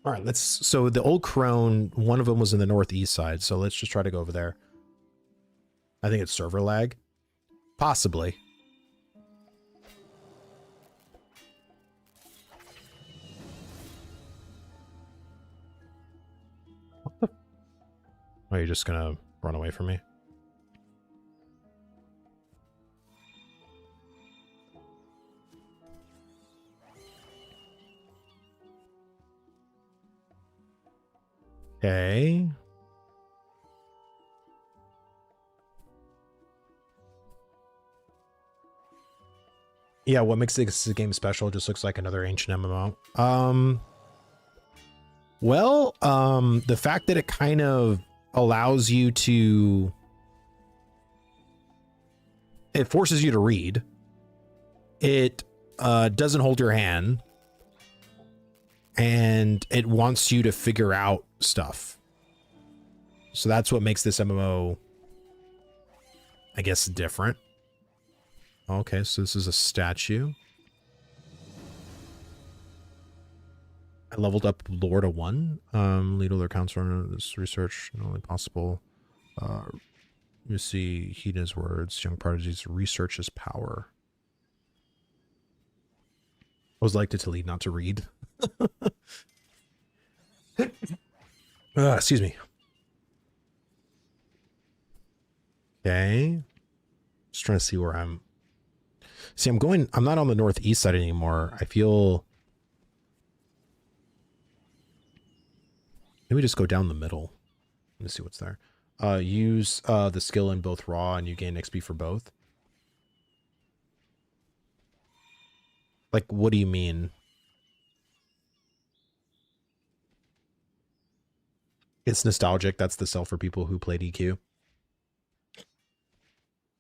All right, so the old crone, one of them was in the northeast side, so let's just try to go over there. I think it's server lag. Possibly. What the? Oh, you're just gonna run away from me? Okay. Yeah, what makes this game special just looks like another ancient MMO. Well, the fact that it kind of allows you to... It forces you to read. It doesn't hold your hand. And it wants you to figure out stuff. So that's what makes this MMO, I guess, different. Okay, so this is a statue. I leveled up lore to 1. Lead other accounts for this research, not only possible. Let me see. Heed his words. Young prodigies research his power. I was like to lead, not to read. Excuse me. Okay. Just trying to see where I'm. See, I'm not on the northeast side anymore. I feel. Let me just go down the middle. Let me see what's there. Use the skill in both raw and you gain XP for both. Like, what do you mean? It's nostalgic. That's the sell for people who played EQ.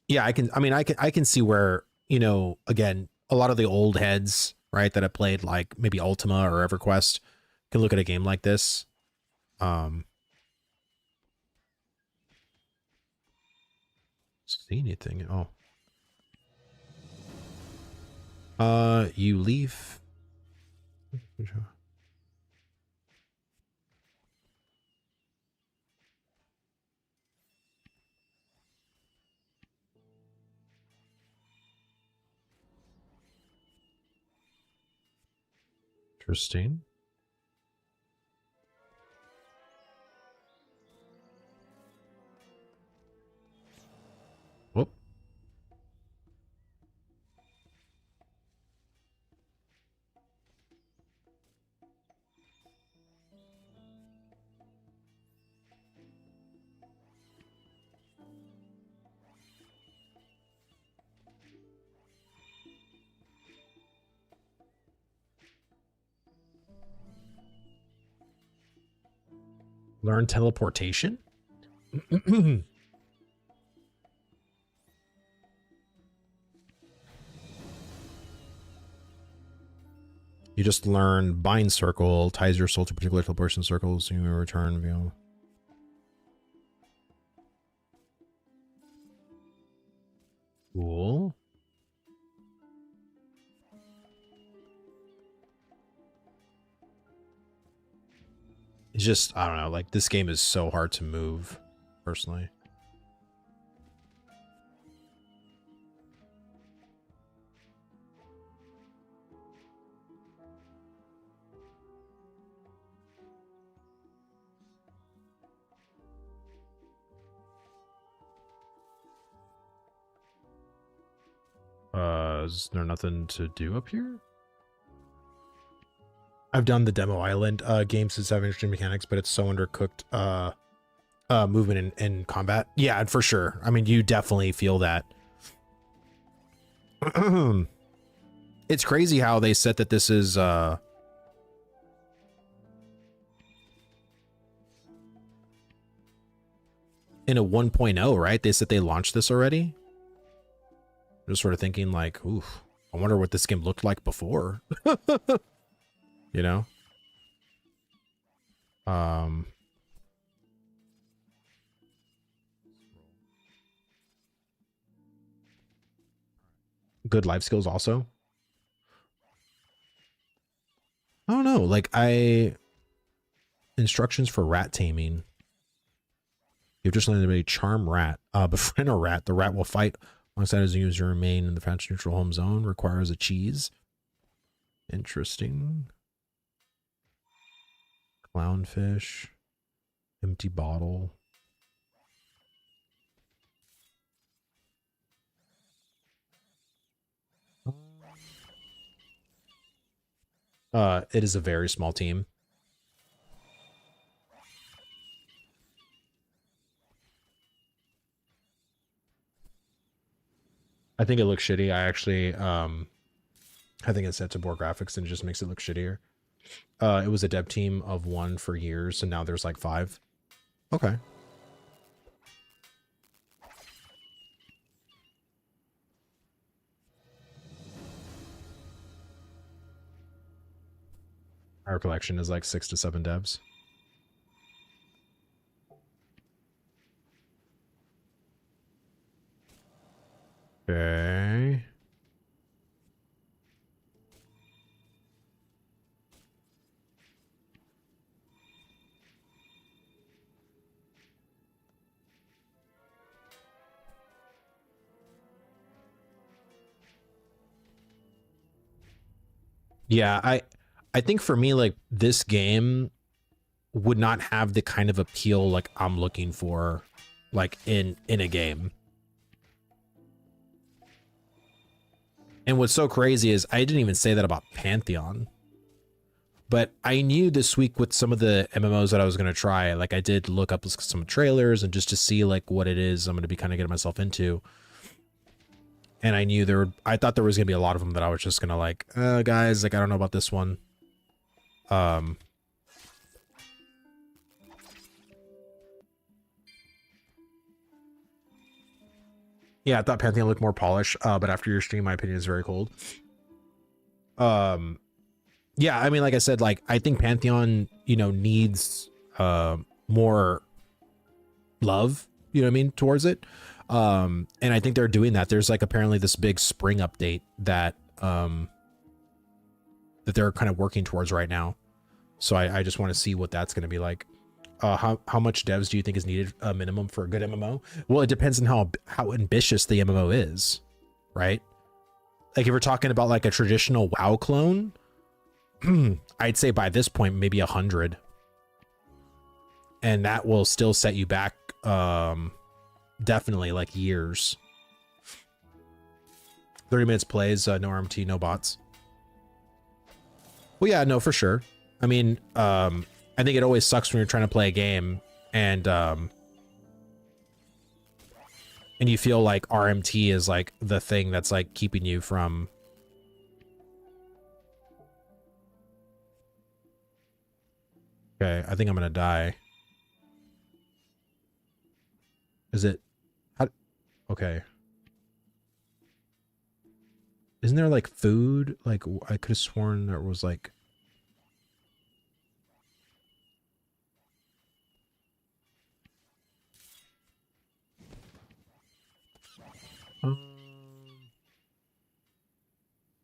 Yeah, I can see where, you know, again, a lot of the old heads, right, that have played like maybe Ultima or EverQuest can look at a game like this. See anything? Oh. You leave. Interesting. Whoop. Learn teleportation? You just learn bind circle, ties your soul to particular teleportation circles, you return via. Cool. It's just, I don't know, like this game is so hard to move, personally. Is there nothing to do up here? I've done the demo island games that have interesting mechanics, but it's so undercooked movement and combat. Yeah, for sure. I mean, you definitely feel that. It's crazy how they said that this is in a 1.0, right? They said they launched this already. I'm just sort of thinking like, oof, I wonder what this game looked like before. You know? Good life skills also. I don't know, like instructions for rat taming. You've just learned to charm rat. Befriend a rat. The rat will fight alongside as you use your remain in the patch neutral home zone. Requires a cheese. Interesting. Clownfish. Empty bottle. It is a very small team. I think it looks shitty. I actually, I think it's set to poor graphics and it just makes it look shittier. It was a dev team of 1 for years, and now there's like 5. Okay. Our collection is like 6 to 7 devs. Okay. Yeah, I think for me, like, this game would not have the kind of appeal like I'm looking for, like, in a game. And what's so crazy is I didn't even say that about Pantheon. But I knew this week with some of the MMOs that I was going to try, like I did look up some trailers and just to see like what it is I'm going to be kind of getting myself into. And I knew I thought there was going to be a lot of them that I was just going to like, guys, like, I don't know about this one. Yeah, I thought Pantheon looked more polished, but after your stream, my opinion is very cold. Yeah, I mean, like I said, like, I think Pantheon, you know, needs more love, you know what I mean, towards it. And I think they're doing that. There's like apparently this big spring update that that they're kind of working towards right now. So I just want to see what that's going to be like. How much devs do you think is needed a minimum for a good MMO? Well, it depends on how ambitious the MMO is, right? Like if we're talking about like a traditional WoW clone, I'd say by this point, maybe 100. And that will still set you back definitely like years. 30 minutes plays, no RMT, no bots. Well, yeah, no, for sure. I mean, I think it always sucks when you're trying to play a game and you feel like RMT is like the thing that's like keeping you from. Okay, I think I'm gonna die. Is it? How, okay. Isn't there like food? Like I could have sworn there was like.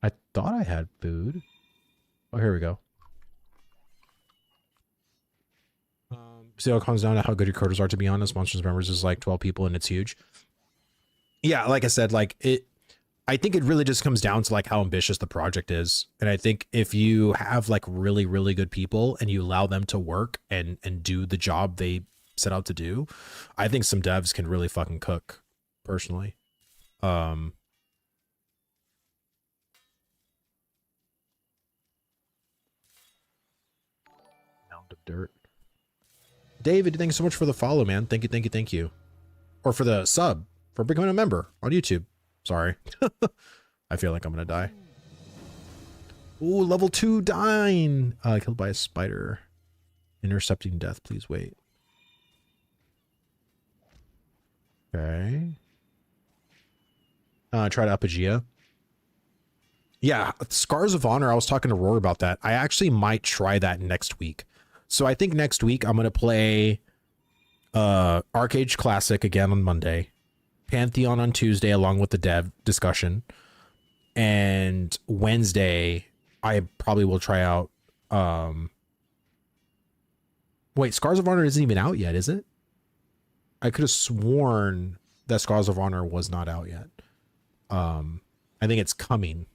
I thought I had food. Oh, here we go. See how it comes down to how good your coders are, to be honest. Monsters members is like 12 people and it's huge. Yeah, like I said, like I think it really just comes down to like how ambitious the project is. And I think if you have like really, really good people and you allow them to work and do the job they set out to do, I think some devs can really fucking cook, personally. Mound of dirt. David, thank you so much for the follow, man. Thank you, thank you, thank you. Or for the sub, for becoming a member on YouTube. Sorry. I feel like I'm gonna die. Ooh, level 2 dying. Killed by a spider. Intercepting death, please wait. Okay. Try to Apogea. Yeah, Scars of Honor, I was talking to Roar about that. I actually might try that next week. So I think next week I'm gonna play Arcade Classic again on Monday, Pantheon on Tuesday along with the dev discussion, and Wednesday I probably will try out wait, Scars of Honor isn't even out yet, is it? I could have sworn that Scars of Honor was not out yet. I think it's coming.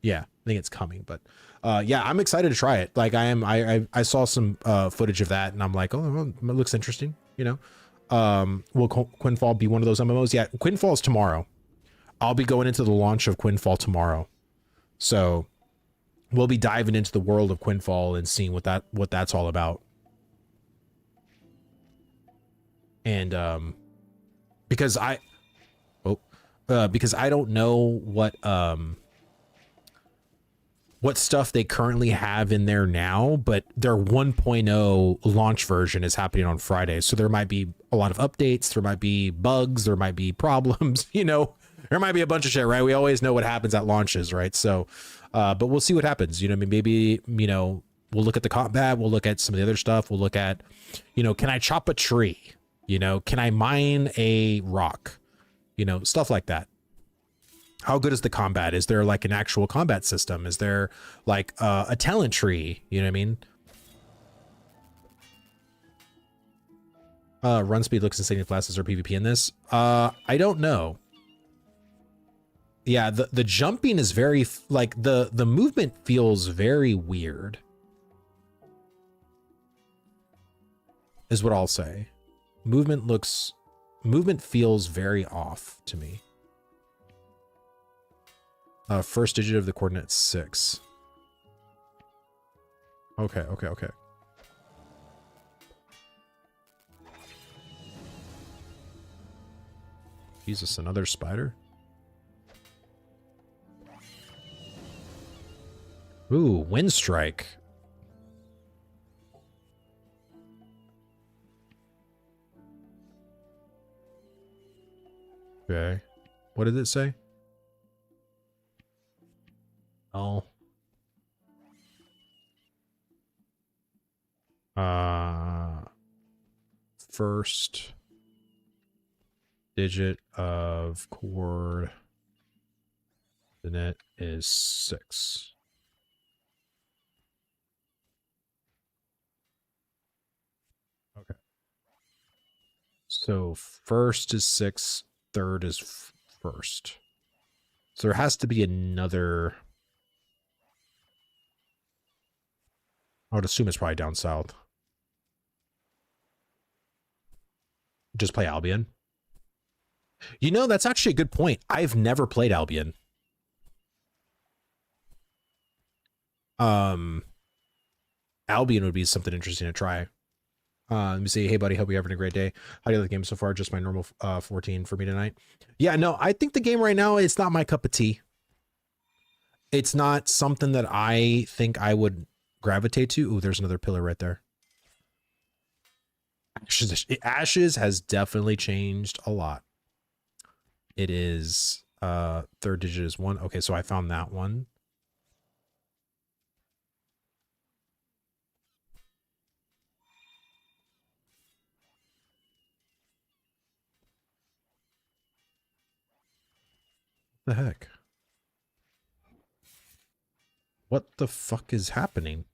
Yeah, I think it's coming, but yeah, I'm excited to try it. Like I saw some footage of that and I'm like, oh, well, it looks interesting, you know. Will Quinfall be one of those MMOs? Yeah, Quinfall's tomorrow. I'll be going into the launch of Quinfall tomorrow. So we'll be diving into the world of Quinfall and seeing what that's all about. And because I don't know what stuff they currently have in there now, but their 1.0 launch version is happening on Friday. So there might be a lot of updates, there might be bugs, there might be problems, you know, there might be a bunch of shit, right? We always know what happens at launches, right? So, but we'll see what happens. You know, I mean, maybe, you know, we'll look at the combat, we'll look at some of the other stuff, we'll look at, you know, can I chop a tree? You know, can I mine a rock? You know, stuff like that. How good is the combat? Is there like an actual combat system? Is there like a talent tree? You know what I mean? Run speed looks insane in flashes or PvP in this. I don't know. Yeah, the jumping is very like the movement feels very weird. Is what I'll say. Movement feels very off to me. First digit of the coordinate 6. Okay, okay, okay. Jesus, another spider? Ooh, wind strike. Okay. What did it say? Oh. First digit of coordinate is 6. Okay. So first is 6, third is first. So there has to be another. I would assume it's probably down south. Just play Albion. You know, that's actually a good point. I've never played Albion. Albion would be something interesting to try. Let me see. Hey, buddy. Hope you're having a great day. How do you like the game so far? Just my normal 14 for me tonight. Yeah, no, I think the game right now, it's not my cup of tea. It's not something that I think I would gravitate to. Ooh, there's another pillar right there. Ashes has definitely changed a lot. It is third digit is 1. Okay, so I found that one. The heck? What the fuck is happening?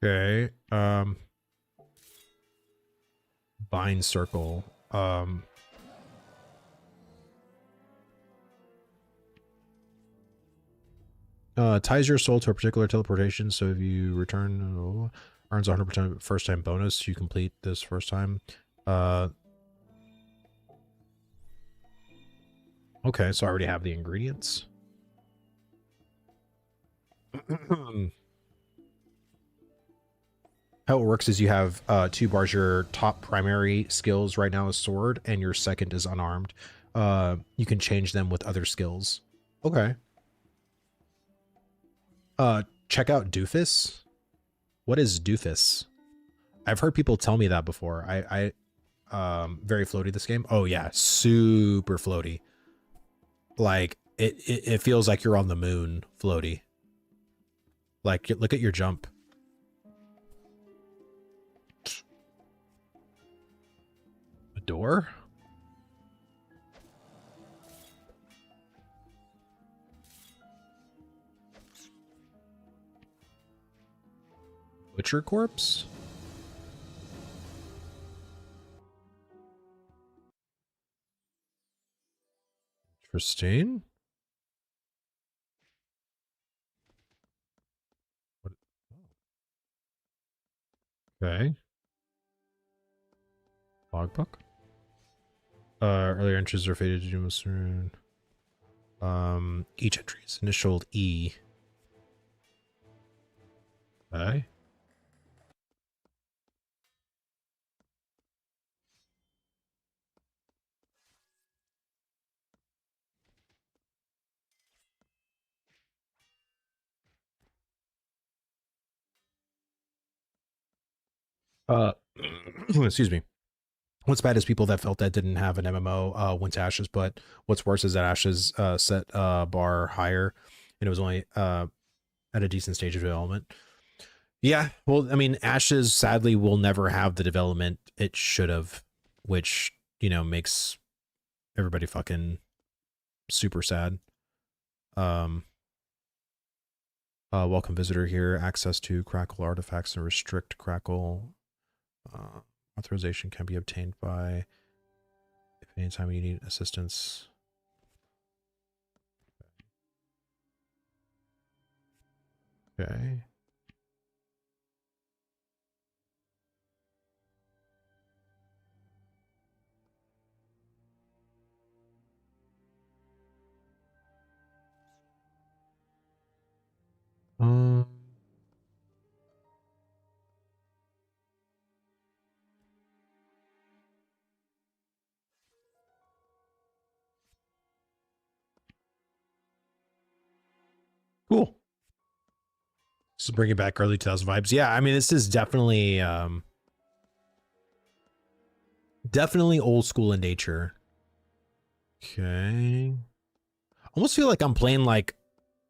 Okay. Bind circle. Ties your soul to a particular teleportation, so if you return, earns 100% first time bonus. You complete this first time. Okay, so I already have the ingredients. How it works is you have 2 bars. Your top primary skills right now is sword, and your second is unarmed. You can change them with other skills. Okay. Check out Doofus. What is Doofus? I've heard people tell me that before. I very floaty this game. Oh yeah, super floaty. Like it feels like you're on the moon floaty. Like look at your jump. A door? Butcher corpse? Interesting. What? Okay. Logbook? Earlier entries are faded to do soon. Each entry is initialed E. Okay. Excuse me. What's bad is people that felt that didn't have an MMO went to Ashes, but what's worse is that Ashes set bar higher, and it was only at a decent stage of development. Yeah, well, I mean, Ashes sadly will never have the development it should have, which, you know, makes everybody fucking super sad. Welcome visitor here. Access to Crackle artifacts and restrict Crackle. Authorization can be obtained by if anytime you need assistance. Okay. Um. Cool. This is bringing back early 2000s vibes. Yeah, I mean, this is definitely definitely old school in nature. Okay. Almost feel like I'm playing like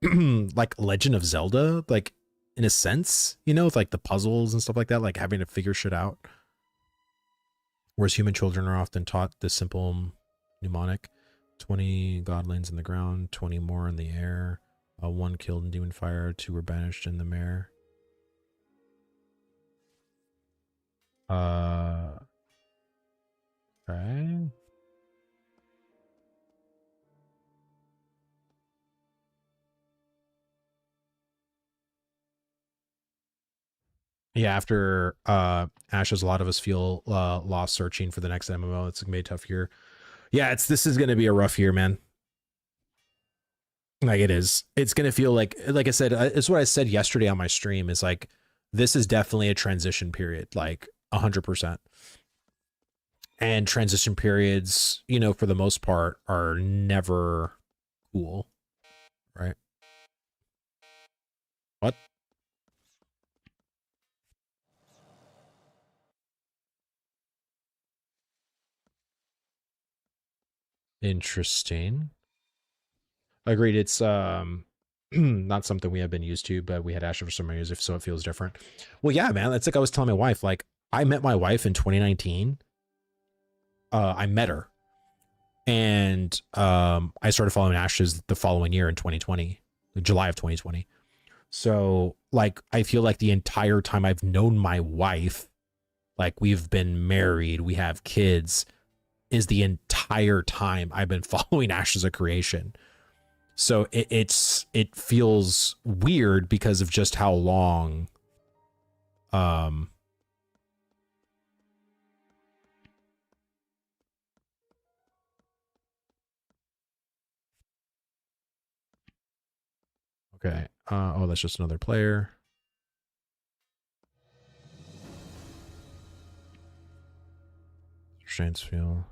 like Legend of Zelda, like in a sense, you know, with like the puzzles and stuff like that, like having to figure shit out. Whereas human children are often taught the simple mnemonic: 20 godlings in the ground, 20 more in the air, 1 killed in demon fire, 2 were banished in the mare. Okay. Yeah, after Ashes, a lot of us feel lost searching for the next MMO. It's gonna be a tough year. Yeah, this is gonna be a rough year, man. Like it is. It's gonna feel like I said, it's what I said yesterday on my stream. Is like this is definitely a transition period, like 100%. And transition periods, you know, for the most part, are never cool, right? What? Interesting. Agreed. It's not something we have been used to, but we had Asher for some years, so it feels different. Well, yeah, man. That's like I was telling my wife. Like I met my wife in 2019. I met her, and I started following Ashes the following year in 2020, July of 2020. So like I feel like the entire time I've known my wife, like we've been married, we have kids, is the entire time I've been following Ashes of Creation. So it feels weird because of just how long okay. Oh, that's just another player. Shanesfield.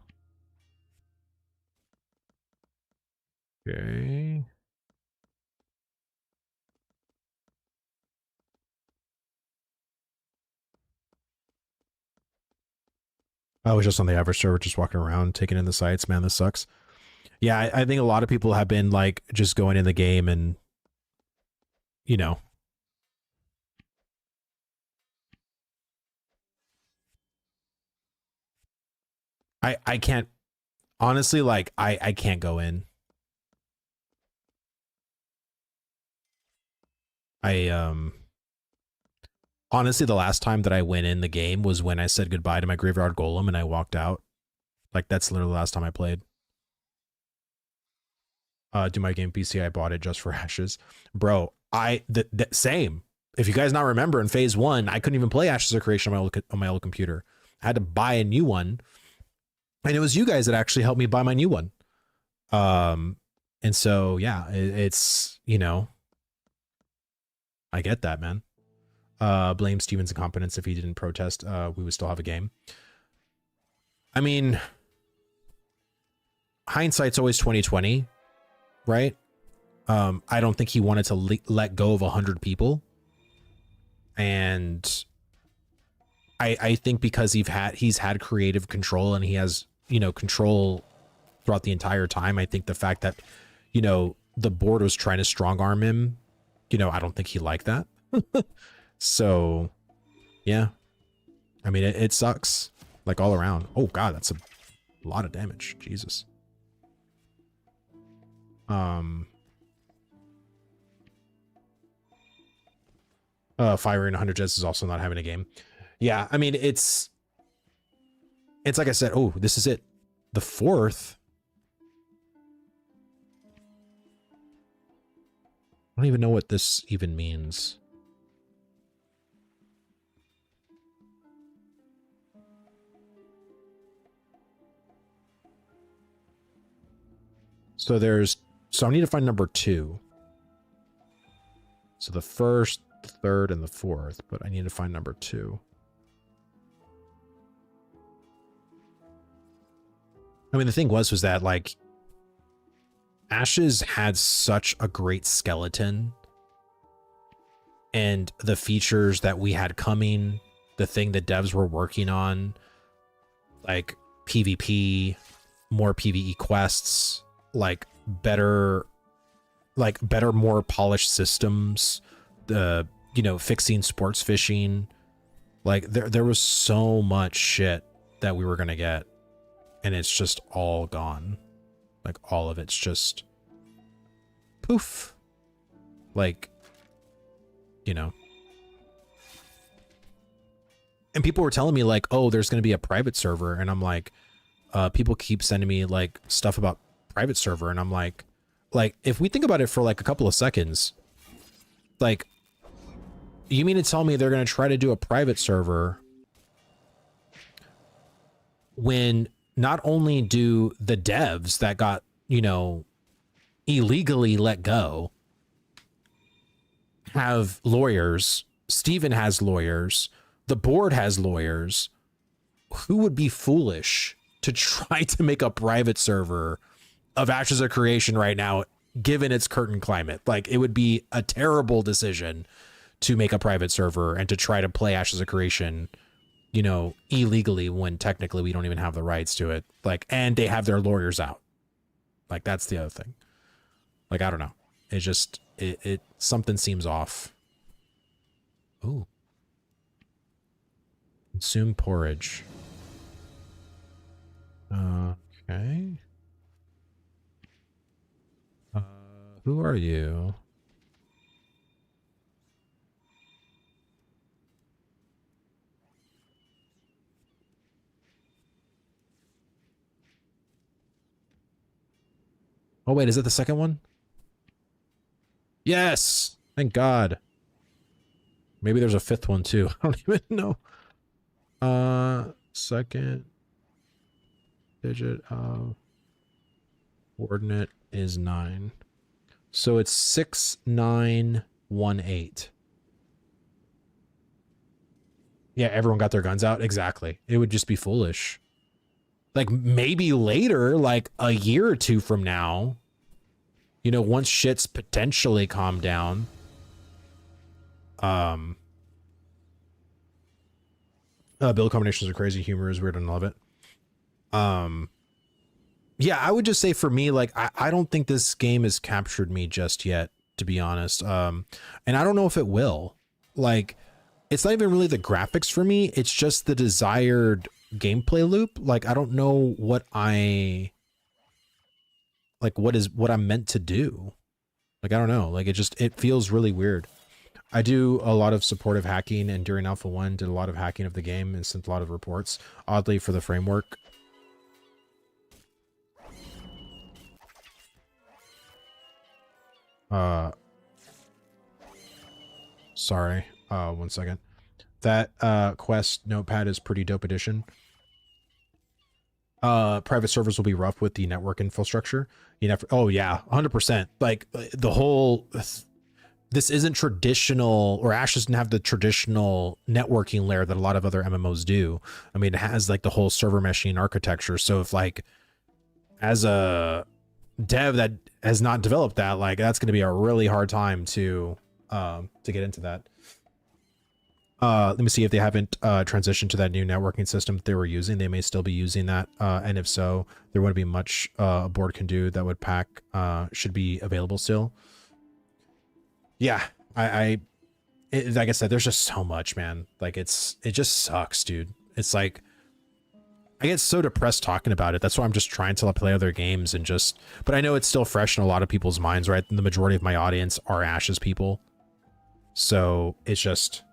Okay. I was just on the average server, just walking around, taking in the sights. Man, this sucks. Yeah, I think a lot of people have been like just going in the game and, you know, I can't honestly like I can't go in. I honestly the last time that I went in the game was when I said goodbye to my graveyard golem and I walked out. Like that's literally the last time I played. Do my game PC, I bought it just for Ashes. Bro, the same. If you guys not remember in phase 1, I couldn't even play Ashes of Creation on my old computer. I had to buy a new one. And it was you guys that actually helped me buy my new one. And so yeah, it's, you know, I get that, man. Blame Steven's incompetence. If he didn't protest, we would still have a game. I mean, hindsight's always 2020, right? I don't think he wanted to let go of 100 people, and I think because he's had creative control and he has, you know, control throughout the entire time. I think the fact that, you know, the board was trying to strong arm him, you know, I don't think he liked that. So yeah, I mean, it sucks like all around. Oh God, that's a lot of damage. Jesus. Firing 100 jets is also not having a game. Yeah, I mean, it's like I said, oh, this is it. The 4th. I don't even know what this even means. So I need to find number 2. So the 1st, the 3rd, and the 4th, but I need to find number 2. I mean, the thing was that, like, Ashes had such a great skeleton, and the features that we had coming, the thing that devs were working on, like PvP, more PvE quests, like better, more polished systems, fixing sports fishing. Like there was so much shit that we were gonna get, and it's just all gone. Like all of it's just poof. Like, and people were telling me like, oh, there's gonna be a private server, and I'm like, people keep sending me like stuff about private server, and I'm like, if we think about it for like a couple of seconds, like, you mean to tell me they're gonna try to do a private server when not only do the devs that got, illegally let go have lawyers, Steven has lawyers, the board has lawyers, who would be foolish to try to make a private server of Ashes of Creation right now, given its current climate? Like, it would be a terrible decision to make a private server and to try to play Ashes of Creation, illegally, when technically we don't even have the rights to it. Like, and they have their lawyers out. Like, that's the other thing. Like, I don't know. It just, something seems off. Ooh. Consume porridge. Okay. Who are you? Oh, wait, is that the second one? Yes! Thank God. Maybe there's a 5th one, too. I don't even know. Second digit of coordinate is 9. So it's 6918. Yeah, everyone got their guns out? Exactly. It would just be foolish. Like, maybe later, like a year or 2 from now, once shit's potentially calmed down. Build combinations are crazy. Humor is weird and love it. Yeah, I would just say for me, like, I don't think this game has captured me just yet, to be honest. And I don't know if it will. Like, it's not even really the graphics for me. It's just the desired gameplay loop. Like, I don't know what I'm meant to do. Like, I don't know. Like, it feels really weird. I do a lot of supportive hacking, and during Alpha 1 did a lot of hacking of the game and sent a lot of reports, oddly, for the framework. Sorry. 1 second. That quest notepad is pretty dope addition. Private servers will be rough with the network infrastructure. Oh yeah, 100%. Like, the whole, this isn't traditional, or Ash doesn't have the traditional networking layer that a lot of other MMOs do. I mean, it has like the whole server meshing architecture. So if, like, as a dev that has not developed that, like, that's going to be a really hard time to get into that. Let me see if they haven't transitioned to that new networking system that they were using. They may still be using that, and if so, there wouldn't be much a board can do that would pack should be available still. Yeah, like I said, there's just so much, man. Like, it just sucks, dude. It's like, I get so depressed talking about it. That's why I'm just trying to play other games and just, but I know it's still fresh in a lot of people's minds, right? And the majority of my audience are Ashes people. So it's just,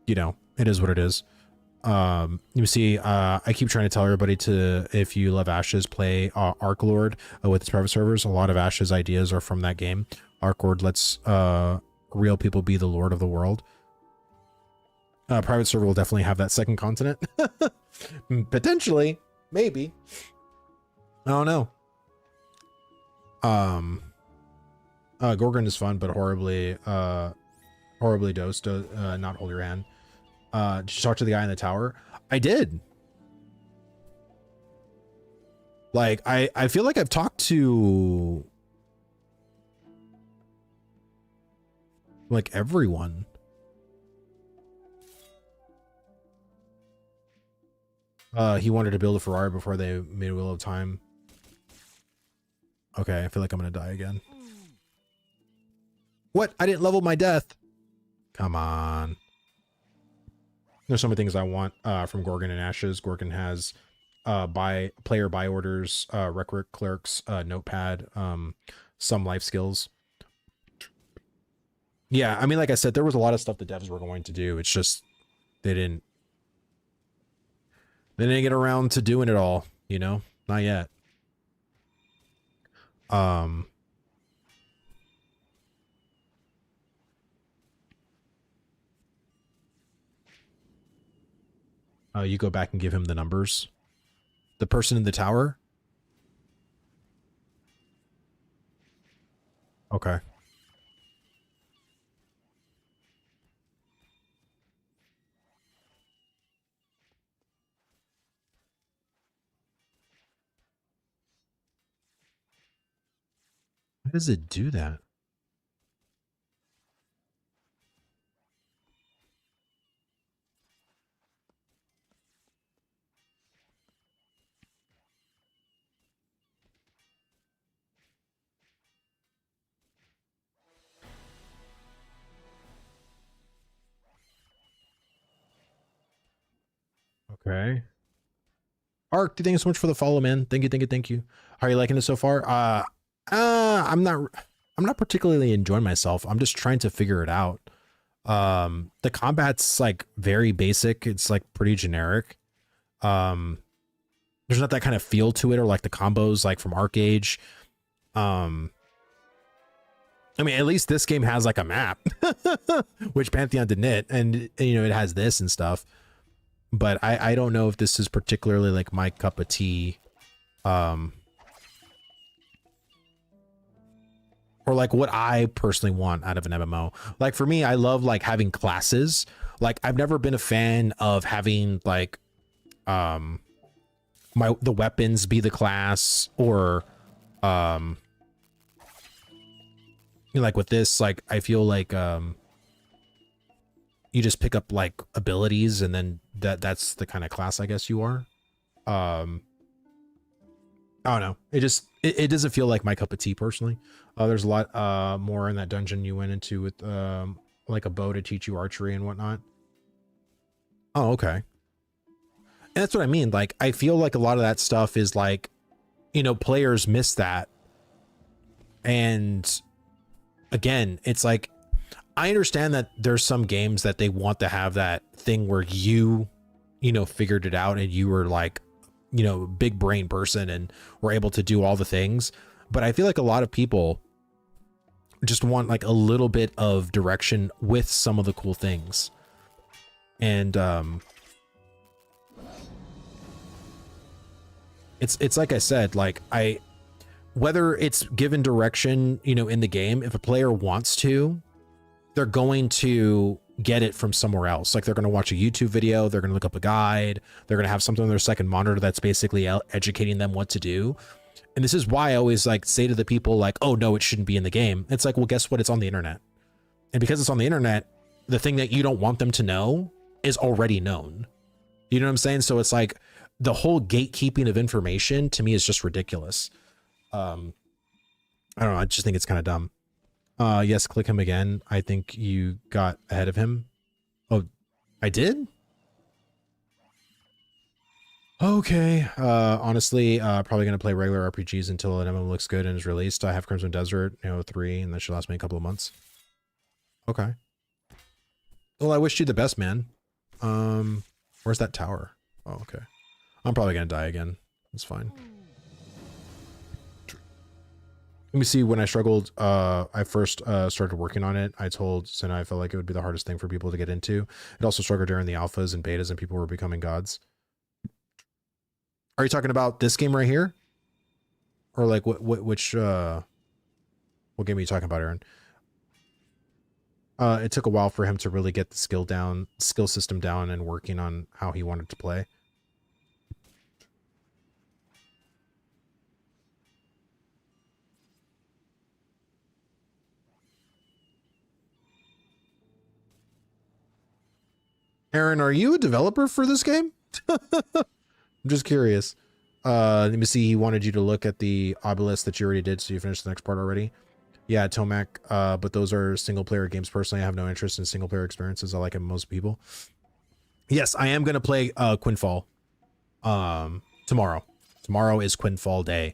you know, it is what it is. You see, I keep trying to tell everybody to, if you love Ashes, play Arc Lord with its private servers. A lot of Ashes ideas are from that game. Arc Lord lets real people be the lord of the world. Private server will definitely have that second continent. Potentially, maybe. I don't know. Gorgon is fun, but horribly dosed. Not hold your hand. Did you talk to the guy in the tower? I did. Like, I feel like I've talked to like everyone. He wanted to build a Ferrari before they made Wheel of Time. Okay, I feel like I'm gonna die again. What? I didn't level my death. Come on. There's so many things I want from Gorgon and Ashes. Gorgon has player buy orders, record clerks, notepad, some life skills. Yeah, I mean, like I said, there was a lot of stuff the devs were going to do. It's just they didn't get around to doing it all, you know? Not yet. You go back and give him the numbers. The person in the tower? Okay. Why does it do that? Okay. Ark, thank you so much for the follow, man. Thank you, thank you, thank you. How are you liking it so far? I'm not particularly enjoying myself. I'm just trying to figure it out. The combat's like very basic. It's like pretty generic. There's not that kind of feel to it, or like the combos like from Arcage. I mean, at least this game has like a map, which Pantheon didn't, and you know, it has this and stuff. But I don't know if this is particularly like my cup of tea. Or like what I personally want out of an MMO. Like for me, I love like having classes. Like I've never been a fan of having like the weapons be the class, or you know, like with this, like I feel like you just pick up like abilities, and then that's the kind of class I guess you are. I don't know. It doesn't feel like my cup of tea personally. There's a lot more in that dungeon you went into with like a bow to teach you archery and whatnot. Oh, okay. And that's what I mean. Like, I feel like a lot of that stuff is like, you know, players miss that. And again, it's like, I understand that there's some games that they want to have that thing where you know, figured it out and you were like, you know, big brain person and were able to do all the things. But I feel like a lot of people just want like a little bit of direction with some of the cool things. And it's like I said, like whether it's given direction, you know, in the game, if a player wants to, they're going to get it from somewhere else. Like they're going to watch a YouTube video, they're going to look up a guide, they're going to have something on their second monitor that's basically educating them what to do. And this is why I always like say to the people like, oh no, it shouldn't be in the game. It's like, well, guess what? It's on the internet. And because it's on the internet, the thing that you don't want them to know is already known. You know what I'm saying? So it's like the whole gatekeeping of information to me is just ridiculous. I don't know. I just think it's kind of dumb. Yes, click him again. I think you got ahead of him. Oh, I did? Okay. Honestly, probably gonna play regular RPGs until an MMO looks good and is released. I have Crimson Desert, 3, and that should last me a couple of months. Okay. Well, I wish you the best, man. Where's that tower? Oh, okay. I'm probably gonna die again. It's fine. Let me see. When I struggled, I first started working on it. I told Senna I felt like it would be the hardest thing for people to get into. It also struggled during the alphas and betas, and people were becoming gods. Are you talking about this game right here, or like which what game are you talking about, Aaron? It took a while for him to really get the skill system down, and working on how he wanted to play. Aaron, are you a developer for this game? I'm just curious. Let me see. He wanted you to look at the obelisk that you already did, so you finished the next part already. Yeah, Tomac, but those are single-player games. Personally, I have no interest in single-player experiences. I like it most people. Yes, I am going to play Quinfall tomorrow. Tomorrow is Quinfall Day.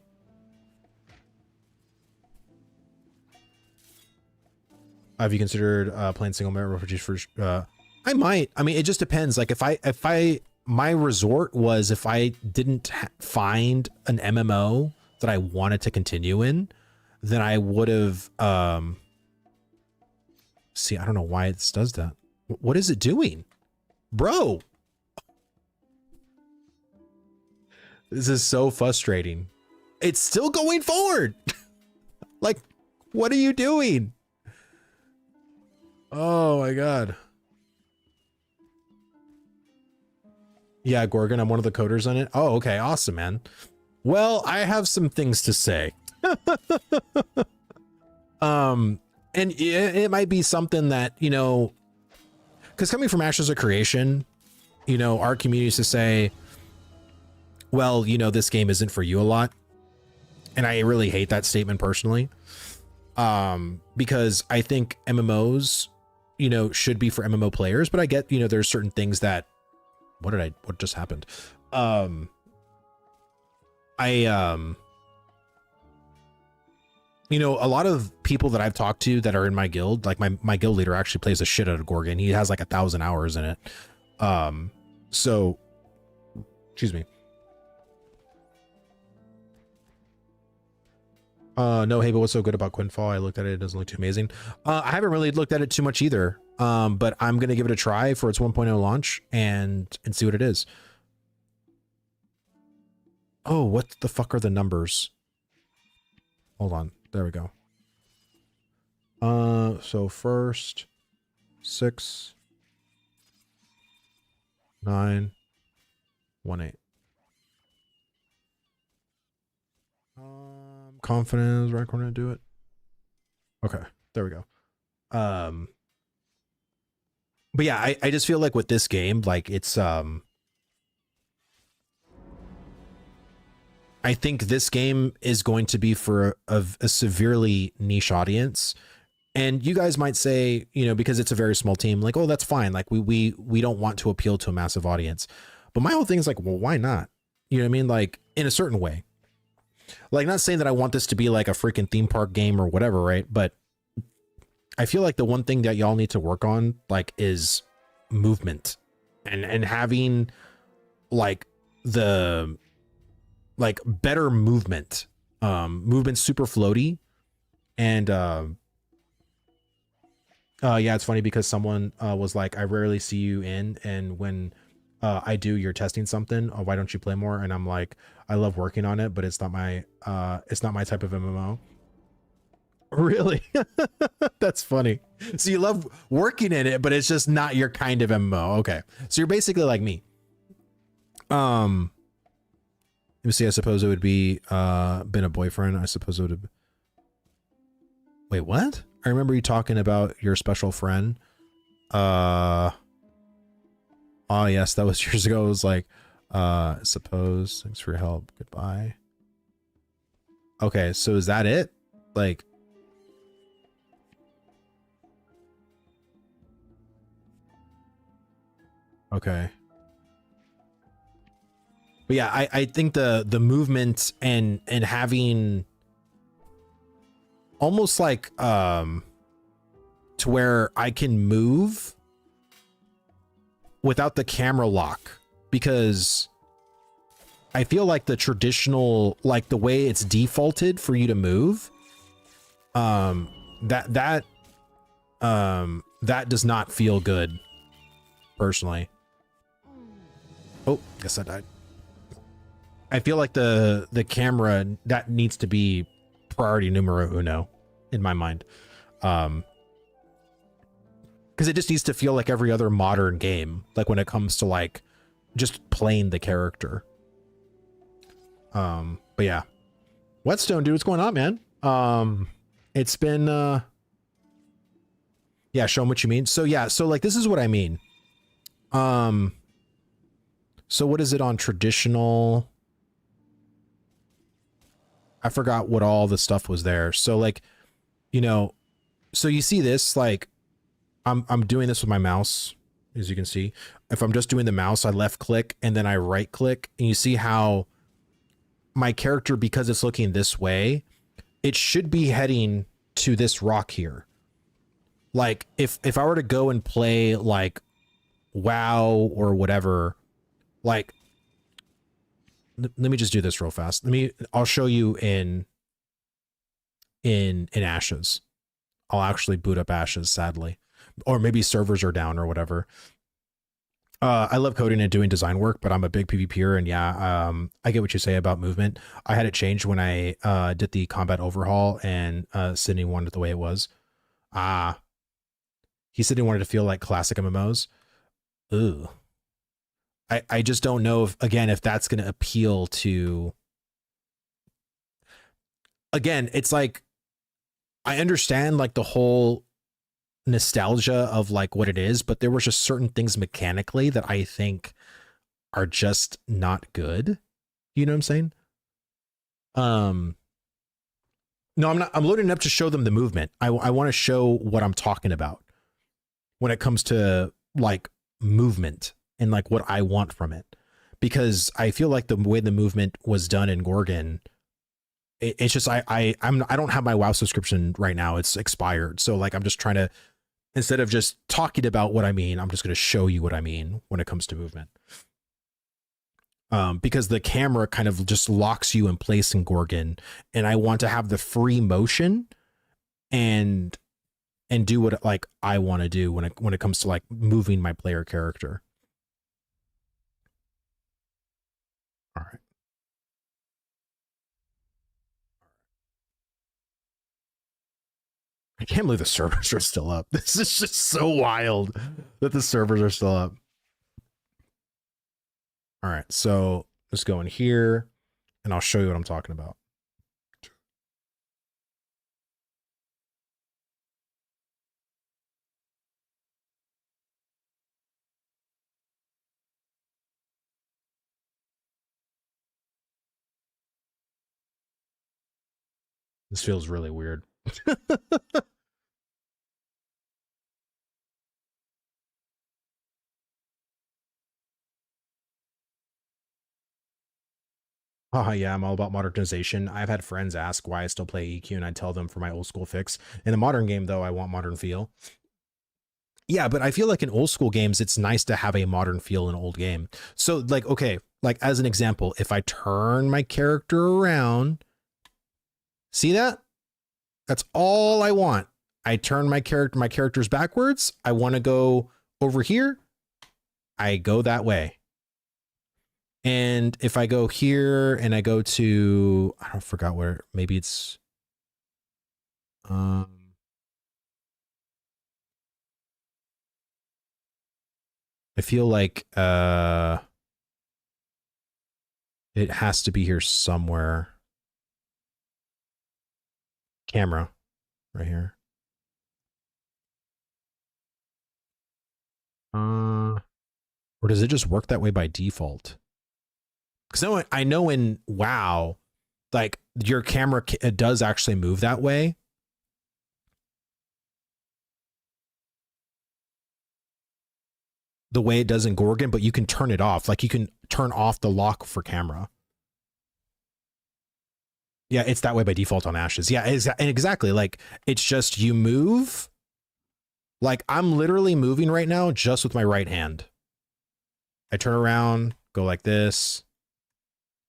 Have you considered playing single-player refugees for... I might. I mean, it just depends. Like, my resort was if I didn't find an MMO that I wanted to continue in, then I would have, see, I don't know why this does that. What is it doing? Bro. This is so frustrating. It's still going forward. Like, what are you doing? Oh my God. Yeah, Gorgon, I'm one of the coders on it. Oh, okay. Awesome, man. Well, I have some things to say. And it might be something that, you know, because coming from Ashes of Creation, you know, our community used to say, well, you know, this game isn't for you a lot. And I really hate that statement personally. Because I think MMOs, you know, should be for MMO players, but I get, you know, there's certain things that, what just happened? You know, a lot of people that I've talked to that are in my guild, like my guild leader actually plays a shit out of Gorgon. He has like 1,000 hours in it. So, excuse me. No, hey, but what's so good about Quinfall? I looked at it. It doesn't look too amazing. I haven't really looked at it too much either. But I'm going to give it a try for its 1.0 launch and see what it is. Oh, what the fuck are the numbers? Hold on. There we go. So first 6 9 1 8. Confidence, right corner to do it. Okay, there we go. But yeah, I just feel like with this game, like it's I think this game is going to be for a severely niche audience. And you guys might say, you know, because it's a very small team, like, oh, that's fine. Like we don't want to appeal to a massive audience. But my whole thing is like, well, why not? You know what I mean? Like in a certain way. Like, not saying that I want this to be like a freaking theme park game or whatever, right? But I feel like the one thing that y'all need to work on, like, is movement and having like the like better movement. Movement's super floaty. And yeah, it's funny because someone was like, I rarely see you in, and when I do, you're testing something. Oh, why don't you play more? And I'm like, I love working on it, but it's not my type of MMO. Really? That's funny. So you love working in it, but it's just not your kind of MMO. Okay. So you're basically like me. Let me see. I suppose it would be been a boyfriend. I suppose it would have. Wait, what? I remember you talking about your special friend. Oh yes, that was years ago. It was like, suppose, thanks for your help. Goodbye. Okay, so is that it? Like, okay. But yeah, I think the movement and having almost like to where I can move without the camera lock, because I feel like the traditional, like the way it's defaulted for you to move, that does not feel good personally. Oh, guess I died. I feel like the camera, that needs to be priority numero uno in my mind. Because it just needs to feel like every other modern game, like when it comes to like just playing the character. But yeah, Whetstone, dude, what's going on, man? It's been yeah, show them what you mean. So yeah, so like this is what I mean. So what is it on traditional? I forgot what all the stuff was there. So like, you know, so you see this, like I'm doing this with my mouse, as you can see. If I'm just doing the mouse, I left click and then I right click, and you see how my character, because it's looking this way, it should be heading to this rock here. Like if I were to go and play like WoW or whatever, like let me just do this real fast. I'll show you in Ashes. I'll actually boot up Ashes, sadly, or maybe servers are down or whatever. I love coding and doing design work, but I'm a big PvPer, and yeah, I get what you say about movement. I had it changed when I did the combat overhaul, and Sydney wanted it the way it was. He said he wanted to feel like classic MMOs. Ooh. I just don't know if that's going to appeal to. Again, it's like, I understand like the whole nostalgia of like what it is, but there were just certain things mechanically that I think are just not good. You know what I'm saying? No, I'm not. I'm loading it up to show them the movement. I want to show what I'm talking about when it comes to like movement and like what I want from it, because I feel like the way the movement was done in Gorgon, it's just I don't have my WoW subscription right now. It's expired. So like I'm just trying to, instead of just talking about what I mean, I'm just going to show you what I mean when it comes to movement. Because the camera kind of just locks you in place in Gorgon, and I want to have the free motion and do what like I want to do when it comes to like moving my player character. All right. I can't believe the servers are still up. This is just so wild that the servers are still up. All right, so let's go in here and I'll show you what I'm talking about. This feels really weird. Oh yeah, I'm all about modernization. I've had friends ask why I still play EQ, and I tell them for my old school fix. In a modern game, though, I want modern feel. Yeah, but I feel like in old school games, it's nice to have a modern feel in an old game. So like, okay, like as an example, if I turn my character around, see that? That's all I want. I turn my characters backwards. I want to go over here. I go that way. And if I go here and I go to, I don't forgot where, maybe it's, I feel like, it has to be here somewhere. Camera right here. Or does it just work that way by default? Because I know in WoW, like your camera does actually move that way. The way it does in Gorgon, but you can turn it off. Like you can turn off the lock for camera. Yeah, it's that way by default on Ashes. Yeah, exactly. Like, it's just you move. Like, I'm literally moving right now just with my right hand. I turn around, go like this.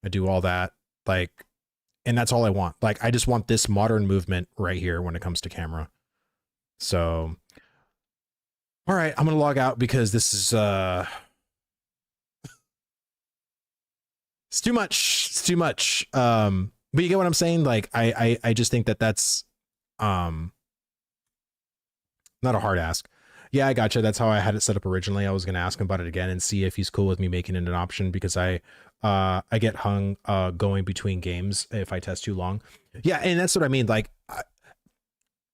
I do all that. Like, and that's all I want. Like, I just want this modern movement right here when it comes to camera. So, all right, I'm going to log out because this is, it's too much. It's too much. But you get what I'm saying? Like, I just think that that's, not a hard ask. Yeah, I gotcha. That's how I had it set up originally. I was going to ask him about it again and see if he's cool with me making it an option because I get hung going between games if I test too long. Yeah, and that's what I mean. Like,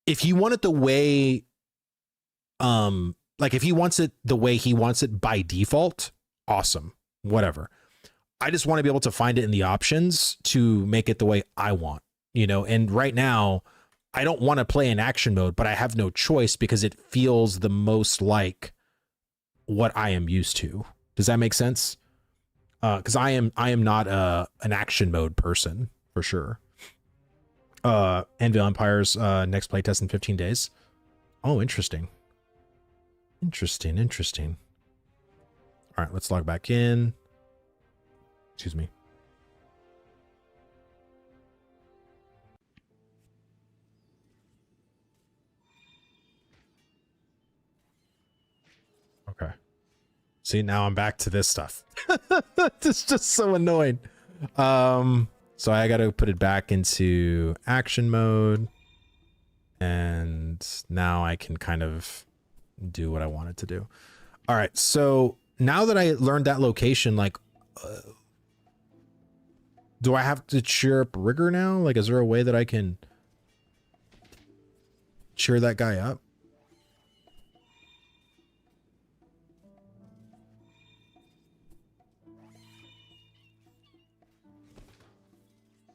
if you want it the way, like if he wants it the way he wants it by default, awesome, whatever. I just want to be able to find it in the options to make it the way I want, you know. And right now, I don't want to play in action mode, but I have no choice because it feels the most like what I am used to. Does that make sense? Because I am not an action mode person for sure. Anvil Empire's next playtest in 15 days. Oh, interesting. Interesting. All right, let's log back in. Excuse me. Okay. See, now I'm back to this stuff. It's just so annoying. So I got to put it back into action mode. And now I can kind of do what I wanted to do. All right. So now that I learned that location, like, do I have to cheer up Rigger now? Like, is there a way that I can cheer that guy up?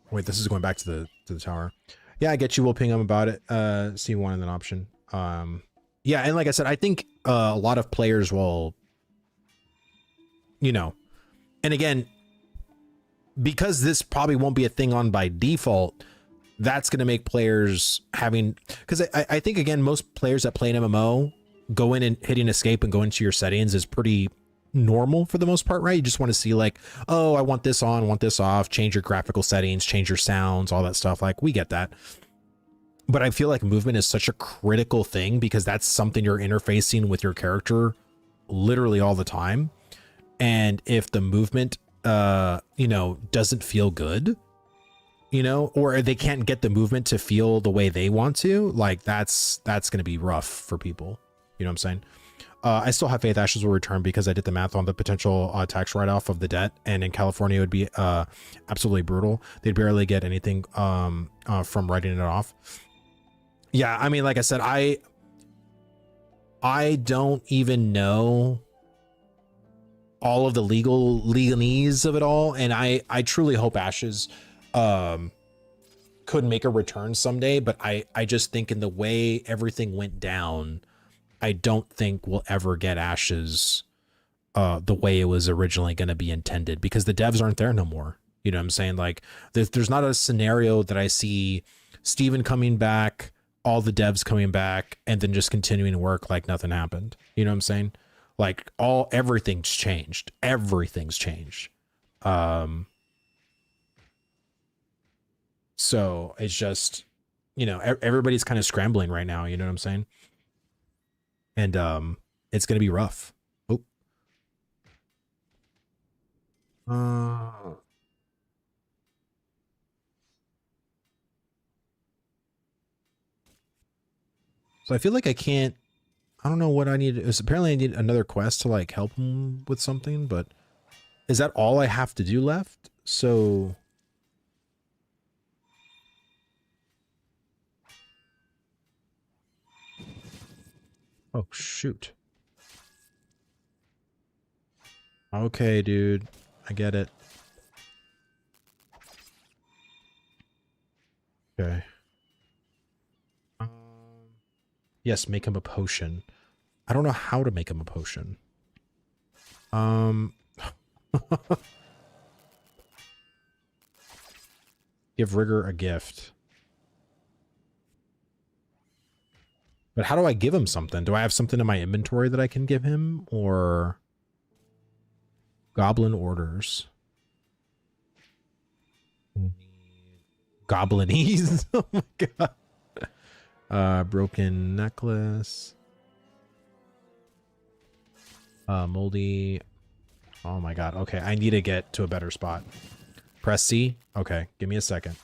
Wait, this is going back to the tower. Yeah, I get you. We'll ping him about it. C1 and an option. Yeah, and like I said, I think a lot of players will, you know, and again, because this probably won't be a thing on by default, that's going to make players having, because I think, again, most players that play an MMO, go in and hitting escape and go into your settings is pretty normal for the most part, right? You just want to see like, oh, I want this on, want this off, change your graphical settings, change your sounds, all that stuff. Like, we get that. But I feel like movement is such a critical thing because that's something you're interfacing with your character literally all the time. And if the movement, you know, doesn't feel good, you know, or they can't get the movement to feel the way they want to, like, that's going to be rough for people. You know what I'm saying? I still have faith Ashes will return because I did the math on the potential tax write-off of the debt, and in California it would be absolutely brutal. They'd barely get anything from writing it off. Yeah, I mean, like I said, I don't even know all of the legalese of it all, and I truly hope Ashes could make a return someday, but I just think in the way everything went down, I don't think we'll ever get Ashes the way it was originally going to be intended, because the devs aren't there no more. You know what I'm saying? Like, there's not a scenario that I see Steven coming back, all the devs coming back, and then just continuing to work like nothing happened. You know what I'm saying? Like, everything's changed. Everything's changed. So it's just, you know, everybody's kind of scrambling right now. You know what I'm saying? And it's going to be rough. Oh. So I feel like I can't, I don't know what I need. Apparently I need another quest to like help him with something, but is that all I have to do left? So oh shoot. Okay, dude. I get it. Okay. Yes, make him a potion. I don't know how to make him a potion. Give Rigger a gift. But how do I give him something? Do I have something in my inventory that I can give him? Or goblin orders? Goblinese? Oh my god. Broken necklace. Moldy. Oh my god. Okay, I need to get to a better spot. Press C. Okay, give me a second.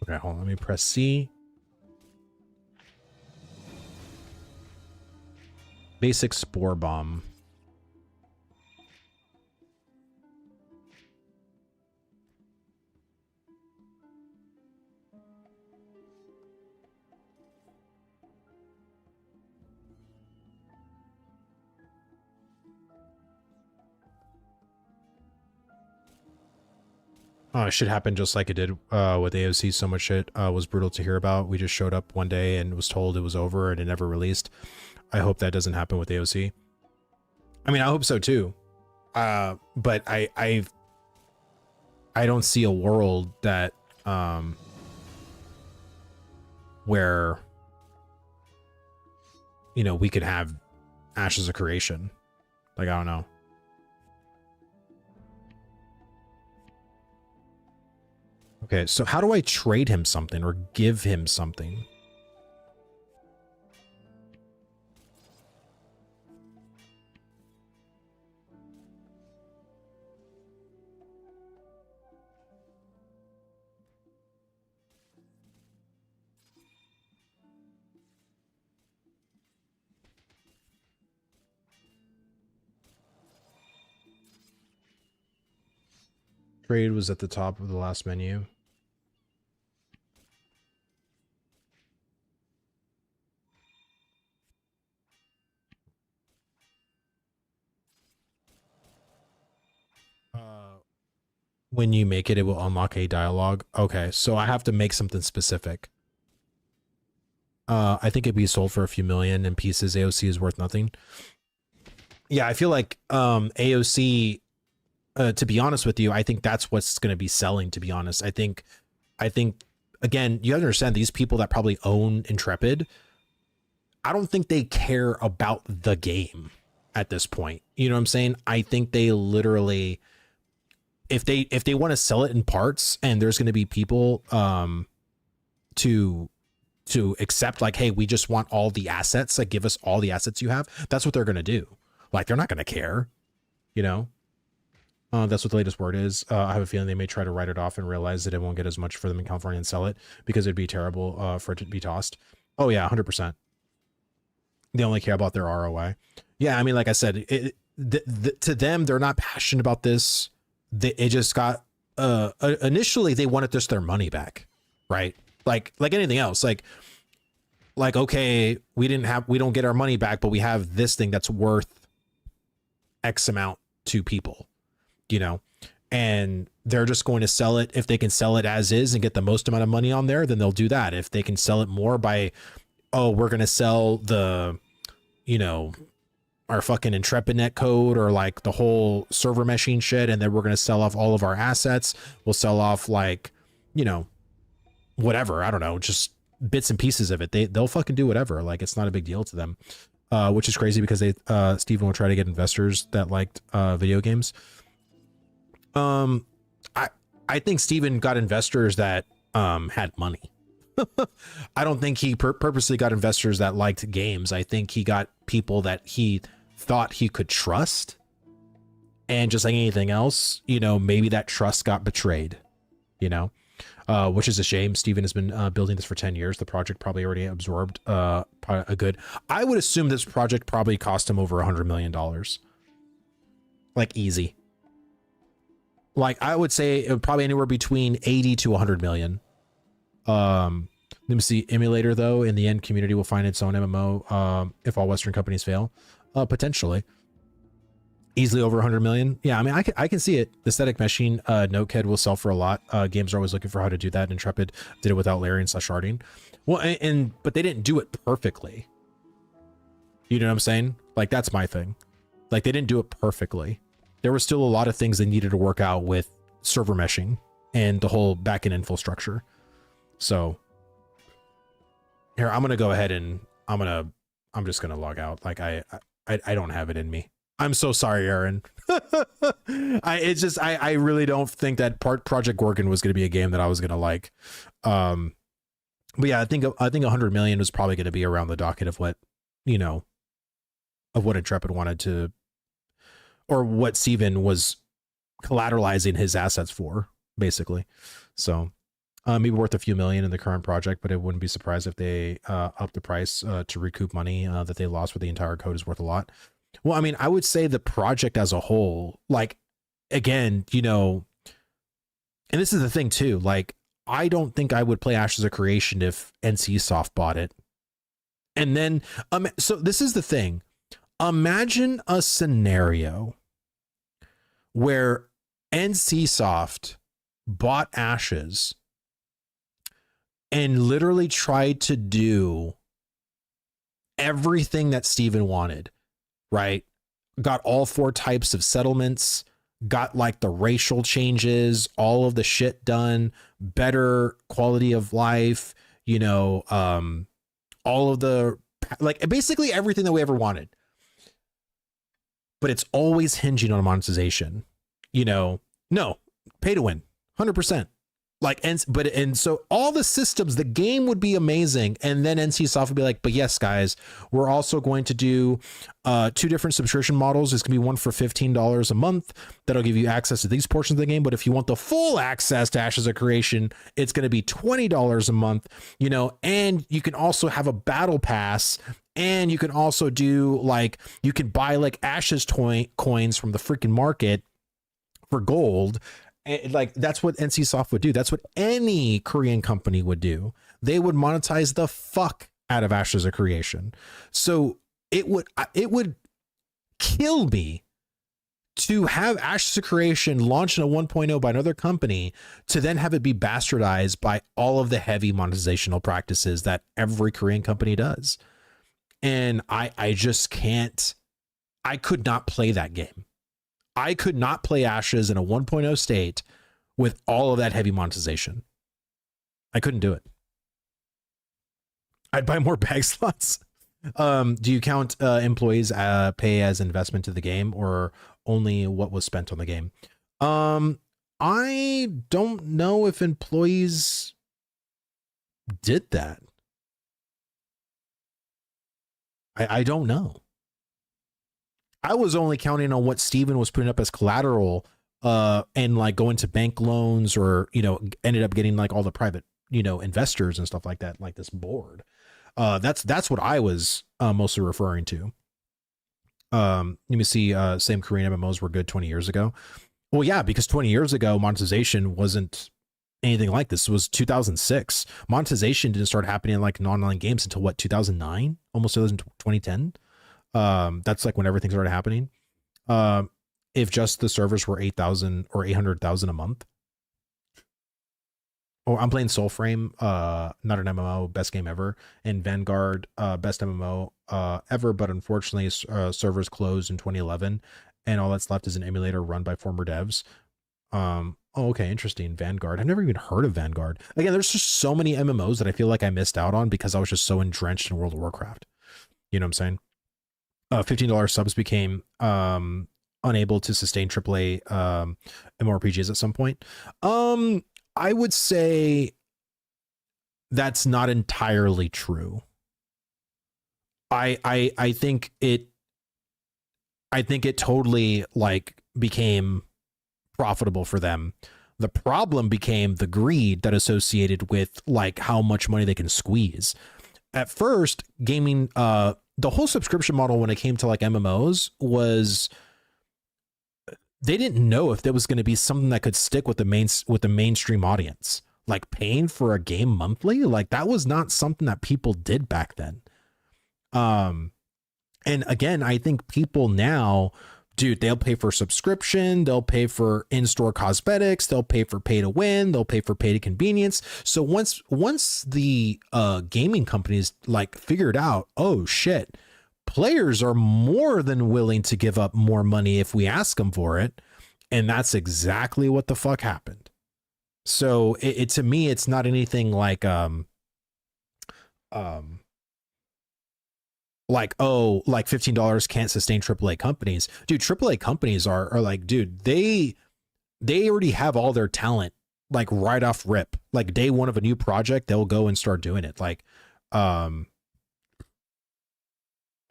Okay, hold on. Let me press C. Basic spore bomb. Oh, it should happen just like it did with AOC. So much shit was brutal to hear about. We just showed up one day and was told it was over and it never released. I hope that doesn't happen with AOC. I mean, I hope so too. But I don't see a world that where, you know, we could have Ashes of Creation. Like, I don't know. Okay, so how do I trade him something or give him something? Trade was at the top of the last menu. When you make it, it will unlock a dialogue. Okay, so I have to make something specific. I think it'd be sold for a few million in pieces. AOC is worth nothing. Yeah, I feel like AOC, to be honest with you, I think that's what's going to be selling, to be honest. I think, again, you understand these people that probably own Intrepid, I don't think they care about the game at this point. You know what I'm saying? I think they literally, if they want to sell it in parts and there's going to be people to accept, like, hey, we just want all the assets, like give us all the assets you have, that's what they're going to do. Like, they're not going to care, you know. That's what the latest word is. I have a feeling they may try to write it off and realize that it won't get as much for them in California and sell it because it'd be terrible for it to be tossed. Oh yeah, 100%. They only care about their ROI. Yeah, I mean, like I said, to them, they're not passionate about this. It just got initially they wanted just their money back, right? Like anything else, like okay, we don't get our money back, but we have this thing that's worth X amount to people, you know, and they're just going to sell it. If they can sell it as is and get the most amount of money on there, then they'll do that. If they can sell it more by, oh, we're going to sell the, you know, our fucking IntrepidNet code or like the whole server meshing shit, and then we're going to sell off all of our assets. We'll sell off, like, you know, whatever, I don't know, just bits and pieces of it. They'll fucking do whatever. Like, it's not a big deal to them, which is crazy because Steven will try to get investors that liked video games. I think Steven got investors that had money. I don't think he purposely got investors that liked games. I think he got people that he thought he could trust, and just like anything else, you know, maybe that trust got betrayed, you know, which is a shame. Steven has been building this for 10 years. The project probably already absorbed a good, I would assume this project probably cost him over $100 million. Like, easy. Like I would say it would probably anywhere between 80 to 100 million. Let me see. Emulator though, in the end, community will find its own MMO. If all Western companies fail, potentially. Easily over 100 million. Yeah, I mean, I can see it. The Static Meshing Notepad will sell for a lot. Games are always looking for how to do that. Intrepid did it without layering / sharding. Well, but they didn't do it perfectly. You know what I'm saying? Like, that's my thing. Like, they didn't do it perfectly. There was still a lot of things they needed to work out with server meshing and the whole backend infrastructure. So here, I'm gonna go ahead and I'm just gonna log out. Like I don't have it in me. I'm so sorry, Aaron. I really don't think that Project Gorgon was gonna be a game that I was gonna like. But yeah, I think 100 million was probably gonna be around the docket of what, you know, of what Intrepid wanted to, or what Steven was collateralizing his assets for, basically. So maybe worth a few million in the current project, but I wouldn't be surprised if they up the price to recoup money that they lost with the entire code is worth a lot. Well, I mean, I would say the project as a whole, like, again, you know, and this is the thing too, like, I don't think I would play Ashes of Creation if NCSoft bought it. And then, so this is the thing. Imagine a scenario where NCSoft bought Ashes and literally tried to do everything that Steven wanted, right? Got all 4 types of settlements, got like the racial changes, all of the shit done, better quality of life, you know, all of the, like, basically everything that we ever wanted. But it's always hinging on monetization, you know. No, pay to win, 100%. Like, and so all the systems, the game would be amazing, and then NCSoft would be like, but yes, guys, we're also going to do 2 different subscription models. There's gonna be one for $15 a month that'll give you access to these portions of the game, but if you want the full access to Ashes of Creation, it's gonna be $20 a month, you know, and you can also have a battle pass. And you can also do, like, you can buy like Ashes coins from the freaking market for gold. And like, that's what NCSoft would do. That's what any Korean company would do. They would monetize the fuck out of Ashes of Creation. So it would kill me to have Ashes of Creation launch in a 1.0 by another company, to then have it be bastardized by all of the heavy monetizational practices that every Korean company does. And I just can't, I could not play that game. I could not play Ashes in a 1.0 state with all of that heavy monetization. I couldn't do it. I'd buy more bag slots. Do you count employees pay as investment to the game, or only what was spent on the game? I don't know if employees did that. I don't know. I was only counting on what Steven was putting up as collateral, and like going to bank loans, or, you know, ended up getting like all the private, you know, investors and stuff like that, like this board. That's what I was mostly referring to. Let me see. Same Korean MMOs were good 20 years ago. Well, yeah, because 20 years ago, monetization wasn't anything like this. It was 2006. Monetization didn't start happening in like non-online games until what, 2009, almost 2010. That's like when everything started happening. If just the servers were 8,000 or 800,000 a month. Oh, I'm playing Soulframe, not an MMO, best game ever, and Vanguard, best MMO ever, but unfortunately servers closed in 2011, and all that's left is an emulator run by former devs. Oh, okay, interesting. Vanguard. I've never even heard of Vanguard. Again, there's just so many MMOs that I feel like I missed out on because I was just so entrenched in World of Warcraft. You know what I'm saying? $15 subs became unable to sustain AAA MMORPGs at some point. I would say that's not entirely true. I think it totally like became profitable for them. The problem became the greed that associated with like how much money they can squeeze. At first, gaming, the whole subscription model when it came to like MMOs was they didn't know if there was going to be something that could stick with the mainstream audience. Like paying for a game monthly, like that was not something that people did back then. And again, I think people now, dude, they'll pay for subscription, they'll pay for in-store cosmetics, they'll pay for pay to win, they'll pay for pay to convenience. So once the gaming companies like figured out, oh shit, players are more than willing to give up more money if we ask them for it. And that's exactly what the fuck happened. So it to me, it's not anything like oh, like $15 can't sustain AAA companies. Dude, AAA companies are like, dude, they already have all their talent like right off rip. Like day one of a new project, they'll go and start doing it. Like I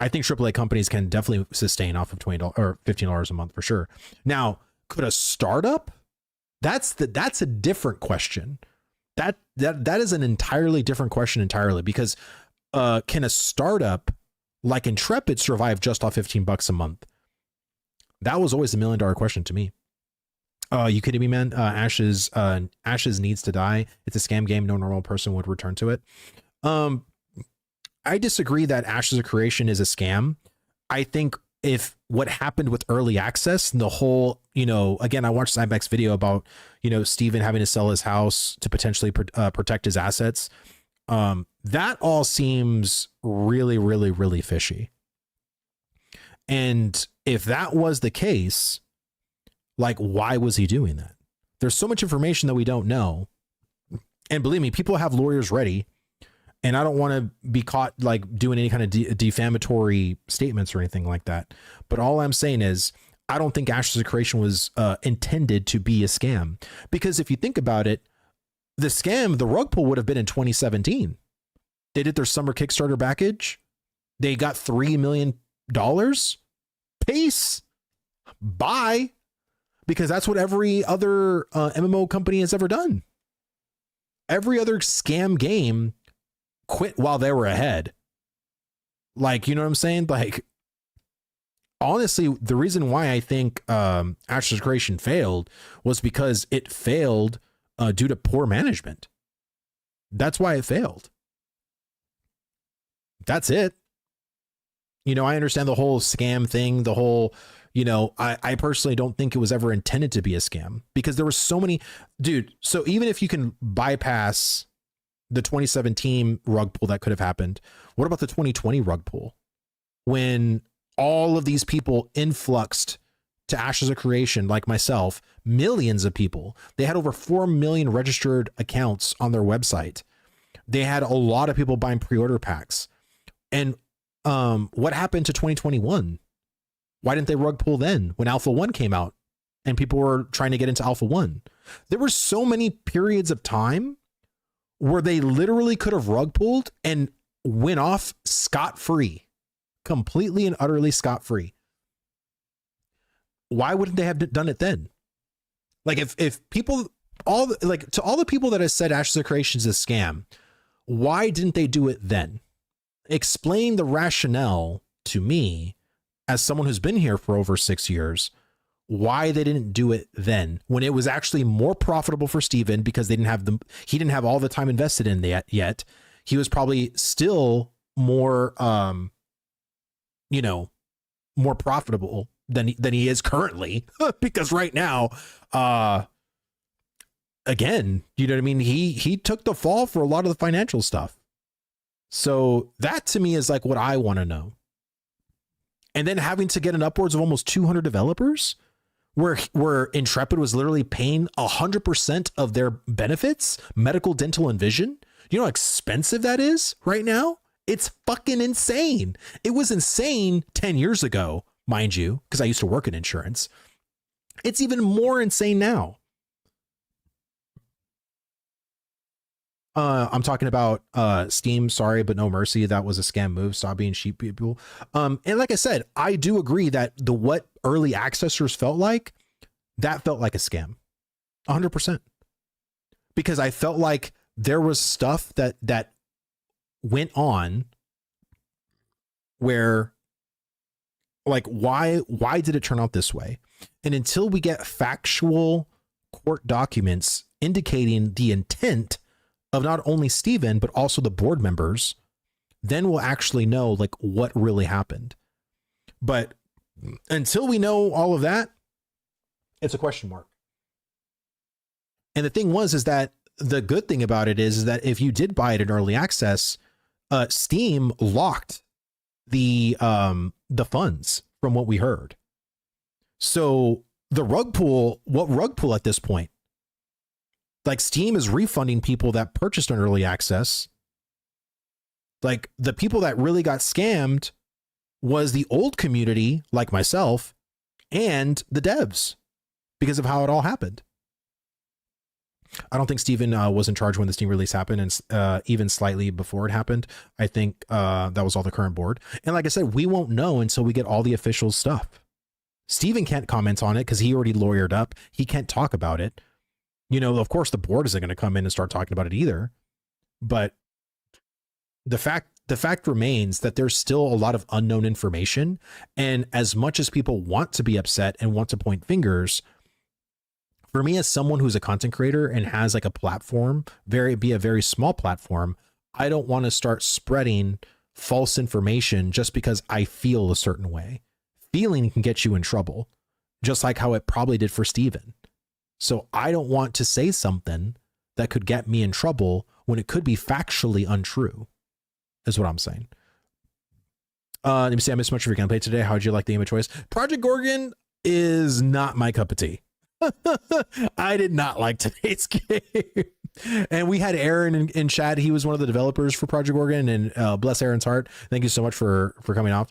think AAA companies can definitely sustain off of $20 or $15 a month for sure. Now, could a startup? That's a different question. That is an entirely different question entirely, because can a startup like Intrepid survive just off $15 a month? That was always $1 million question to me. You kidding me, man? Ashes needs to die. It's a scam game. No normal person would return to it. I disagree that Ashes of Creation is a scam. I think if what happened with early access, the whole, again, I watched Cybeck's video about, Steven having to sell his house to potentially protect his assets. That all seems really, really, really fishy. And if that was the case, like, why was he doing that? There's so much information that we don't know. And believe me, people have lawyers ready. And I don't want to be caught like doing any kind of defamatory statements or anything like that. But all I'm saying is, I don't think Ashes of Creation was intended to be a scam. Because if you think about it, the scam, the rug pull would have been in 2017. They did their summer Kickstarter package. They got $3 million. Peace. Bye. Because that's what every other MMO company has ever done. Every other scam game quit while they were ahead. Like, you know what I'm saying? Like, honestly, the reason why I think Ashes of Creation failed was because it failed due to poor management. That's why it failed. That's it. I understand the whole scam thing, the whole, I personally don't think it was ever intended to be a scam, because there were so many, dude. So even if you can bypass the 2017 rug pull that could have happened, what about the 2020 rug pull? When all of these people influxed to Ashes of Creation, like myself, millions of people, they had over 4 million registered accounts on their website. They had a lot of people buying pre-order packs. And what happened to 2021? Why didn't they rug pull then when Alpha 1 came out and people were trying to get into Alpha 1? There were so many periods of time where they literally could have rug pulled and went off scot-free, completely and utterly scot-free. Why wouldn't they have done it then? Like, if people, to all the people that have said Ashes of Creation is a scam, why didn't they do it then? Explain the rationale to me, as someone who's been here for over 6 years, why they didn't do it then, when it was actually more profitable for Steven, because he didn't have all the time invested in that yet. He was probably still more, more profitable than he is currently, because right now, again, you know what I mean? He took the fall for a lot of the financial stuff. So that to me is like what I want to know. And then having to get an upwards of almost 200 developers, where Intrepid was literally paying 100% of their benefits, medical, dental, and vision. You know how expensive that is right now? It's fucking insane. It was insane 10 years ago, mind you, because I used to work in insurance. It's even more insane now. I'm talking about Steam. Sorry, but no mercy. That was a scam move. Stop being sheep, people. And like I said, I do agree that what early accessors felt like, that felt like a scam, 100%. Because I felt like there was stuff that went on where, like, why did it turn out this way? And until we get factual court documents indicating the intent of not only Steven, but also the board members, then we'll actually know like what really happened. But until we know all of that, it's a question mark. And the thing is that the good thing about it is that if you did buy it in early access, Steam locked the funds from what we heard. So the rug pull, what rug pull at this point? Like Steam is refunding people that purchased on early access. Like the people that really got scammed was the old community like myself and the devs because of how it all happened. I don't think Steven was in charge when the Steam release happened, and even slightly before it happened. I think that was all the current board. And like I said, we won't know until we get all the official stuff. Steven can't comment on it because he already lawyered up. He can't talk about it. You know, of course, the board isn't going to come in and start talking about it either. But the fact remains that there's still a lot of unknown information. And as much as people want to be upset and want to point fingers, for me, as someone who's a content creator and has like a platform, be a very small platform, I don't want to start spreading false information just because I feel a certain way. Feeling can get you in trouble, just like how it probably did for Steven. So I don't want to say something that could get me in trouble when it could be factually untrue, is what I'm saying. Let me see. I missed much of your gameplay today. How would you like the game of choice? Project Gorgon is not my cup of tea. I did not like today's game. And we had Aaron in chat. He was one of the developers for Project Gorgon, and bless Aaron's heart. Thank you so much for coming off.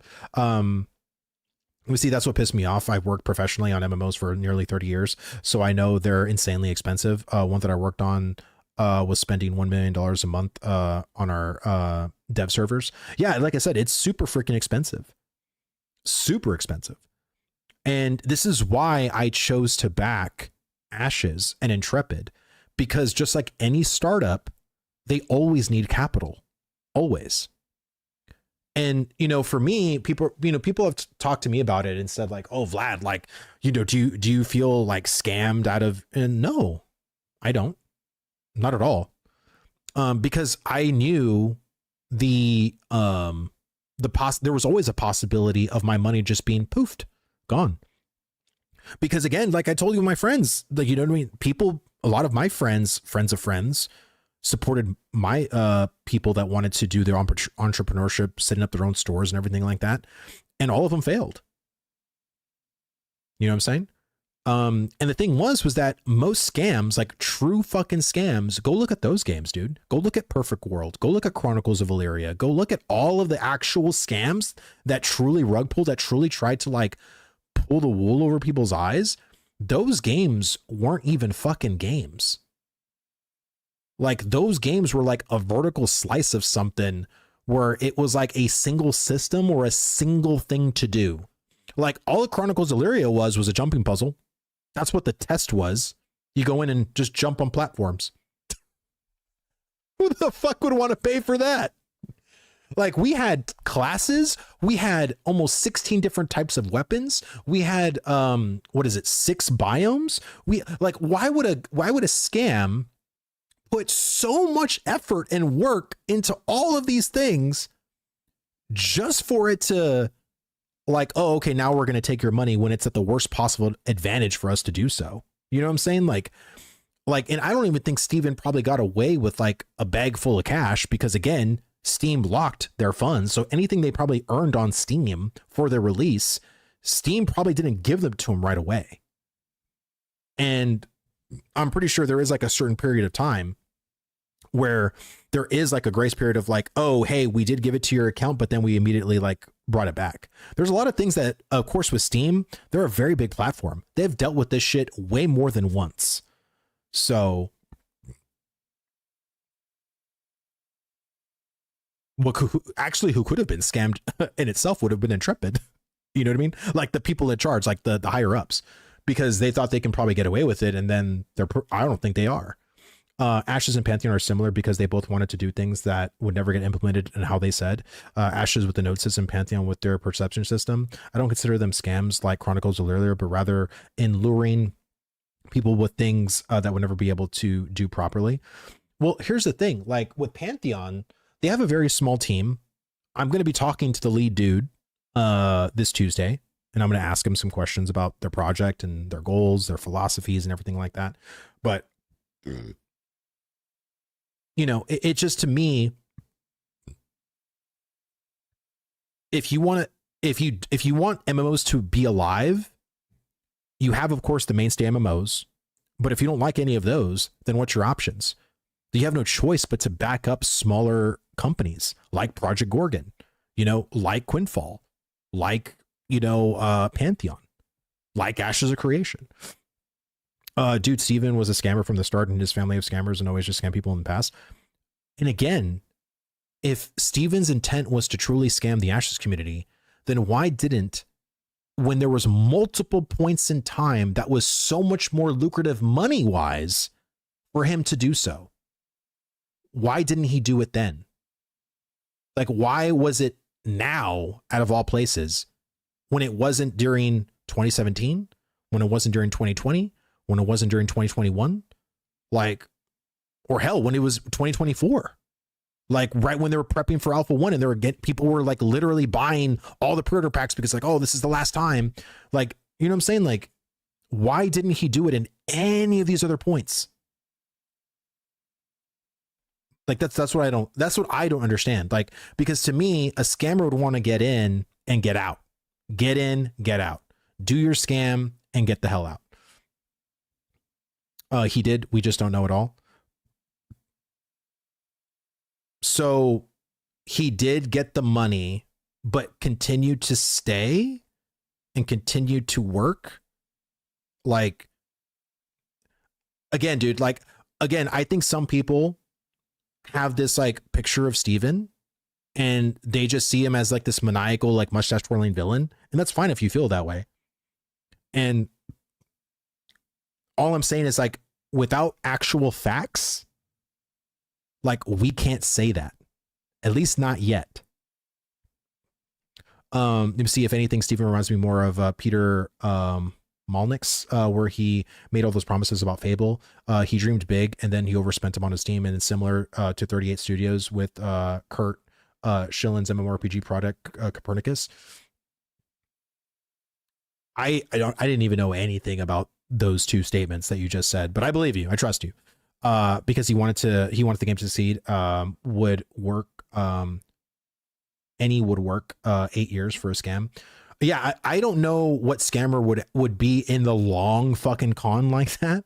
We see that's what pissed me off. I've worked professionally on MMOs for nearly 30 years, so I know they're insanely expensive. One that I worked on was spending $1 million a month on our dev servers. Yeah, like I said, it's super freaking expensive. Super expensive. And this is why I chose to back Ashes and Intrepid, because just like any startup, they always need capital. Always. And, you know, for me, people have talked to me about it and said like, oh, Vlad, like, you know, do you feel like scammed out of, and no, I don't, not at all. Because I knew there was always a possibility of my money just being poofed, gone. Because again, like I told you, my friends, like, you know what I mean? A lot of my friends of friends supported my people that wanted to do their entrepreneurship, setting up their own stores and everything like that. And all of them failed. You know what I'm saying? And the thing was that most scams, like true fucking scams, go look at those games, dude. Go look at Perfect World. Go look at Chronicles of Valeria. Go look at all of the actual scams that truly rug pulled, that truly tried to like pull the wool over people's eyes. Those games weren't even fucking games. Like those games were like a vertical slice of something where it was like a single system or a single thing to do. Like all of Chronicles of Valeria was a jumping puzzle. That's what the test was. You go in and just jump on platforms. Who the fuck would want to pay for that? Like we had classes, we had almost 16 different types of weapons. We had 6 biomes. Why would a scam put so much effort and work into all of these things just for it to like, oh, okay, now we're going to take your money when it's at the worst possible advantage for us to do so. You know what I'm saying? Like, and I don't even think Steven probably got away with like a bag full of cash because again, Steam locked their funds. So anything they probably earned on Steam for their release, Steam probably didn't give them to them right away. And I'm pretty sure there is like a certain period of time where there is like a grace period of like, oh, hey, we did give it to your account, but then we immediately like brought it back. There's a lot of things that, of course, with Steam, they're a very big platform. They've dealt with this shit way more than once. So who could have been scammed in itself would have been Intrepid. You know what I mean? Like the people in charge, like the higher ups, because they thought they can probably get away with it. And then I don't think they are. Ashes and Pantheon are similar because they both wanted to do things that would never get implemented and how they said. Ashes with the node system, Pantheon with their perception system. I don't consider them scams like Chronicles earlier, but rather in luring people with things that would never be able to do properly. Well, here's the thing. Like with Pantheon, they have a very small team. I'm going to be talking to the lead dude this Tuesday, and I'm going to ask him some questions about their project and their goals, their philosophies, and everything like that. But you know, it just, to me, if you want MMOs to be alive, you have, of course, the mainstay MMOs. But if you don't like any of those, then what's your options? You have no choice but to back up smaller companies like Project Gorgon, you know, like Quinfall, like, you know, Pantheon, like Ashes of Creation. Dude, Steven was a scammer from the start, and his family of scammers and always just scam people in the past. And again, if Steven's intent was to truly scam the Ashes community, then why didn't, when there was multiple points in time that was so much more lucrative money-wise for him to do so, why didn't he do it then? Like, why was it now, out of all places, when it wasn't during 2017, when it wasn't during 2020, when it wasn't during 2021, like, or hell, when it was 2024, like right when they were prepping for Alpha 1 and they were people were like literally buying all the pre-order packs because like, oh, this is the last time. Like, you know what I'm saying? Like, why didn't he do it in any of these other points? Like, that's what I don't understand. Like, because to me, a scammer would want to get in and get out, get in, get out, do your scam and get the hell out. He did. We just don't know it all. So he did get the money, but continued to stay and continued to work. Like, again, dude, like, again, I think some people have this like picture of Steven and they just see him as like this maniacal, like mustache twirling villain. And that's fine if you feel that way. And all I'm saying is, like, without actual facts, like, we can't say that, at least not yet. Let me see. If anything, Steven reminds me more of Peter Malnick's, where he made all those promises about Fable. He dreamed big and then he overspent them on his team. And it's similar to 38 Studios with Kurt Schillen's MMORPG product, Copernicus. I didn't even know anything about those two statements that you just said, but I believe you. I trust you. Because he wanted the game to succeed. Would work. Any would work 8 years for a scam. Yeah, I don't know what scammer would be in the long fucking con like that,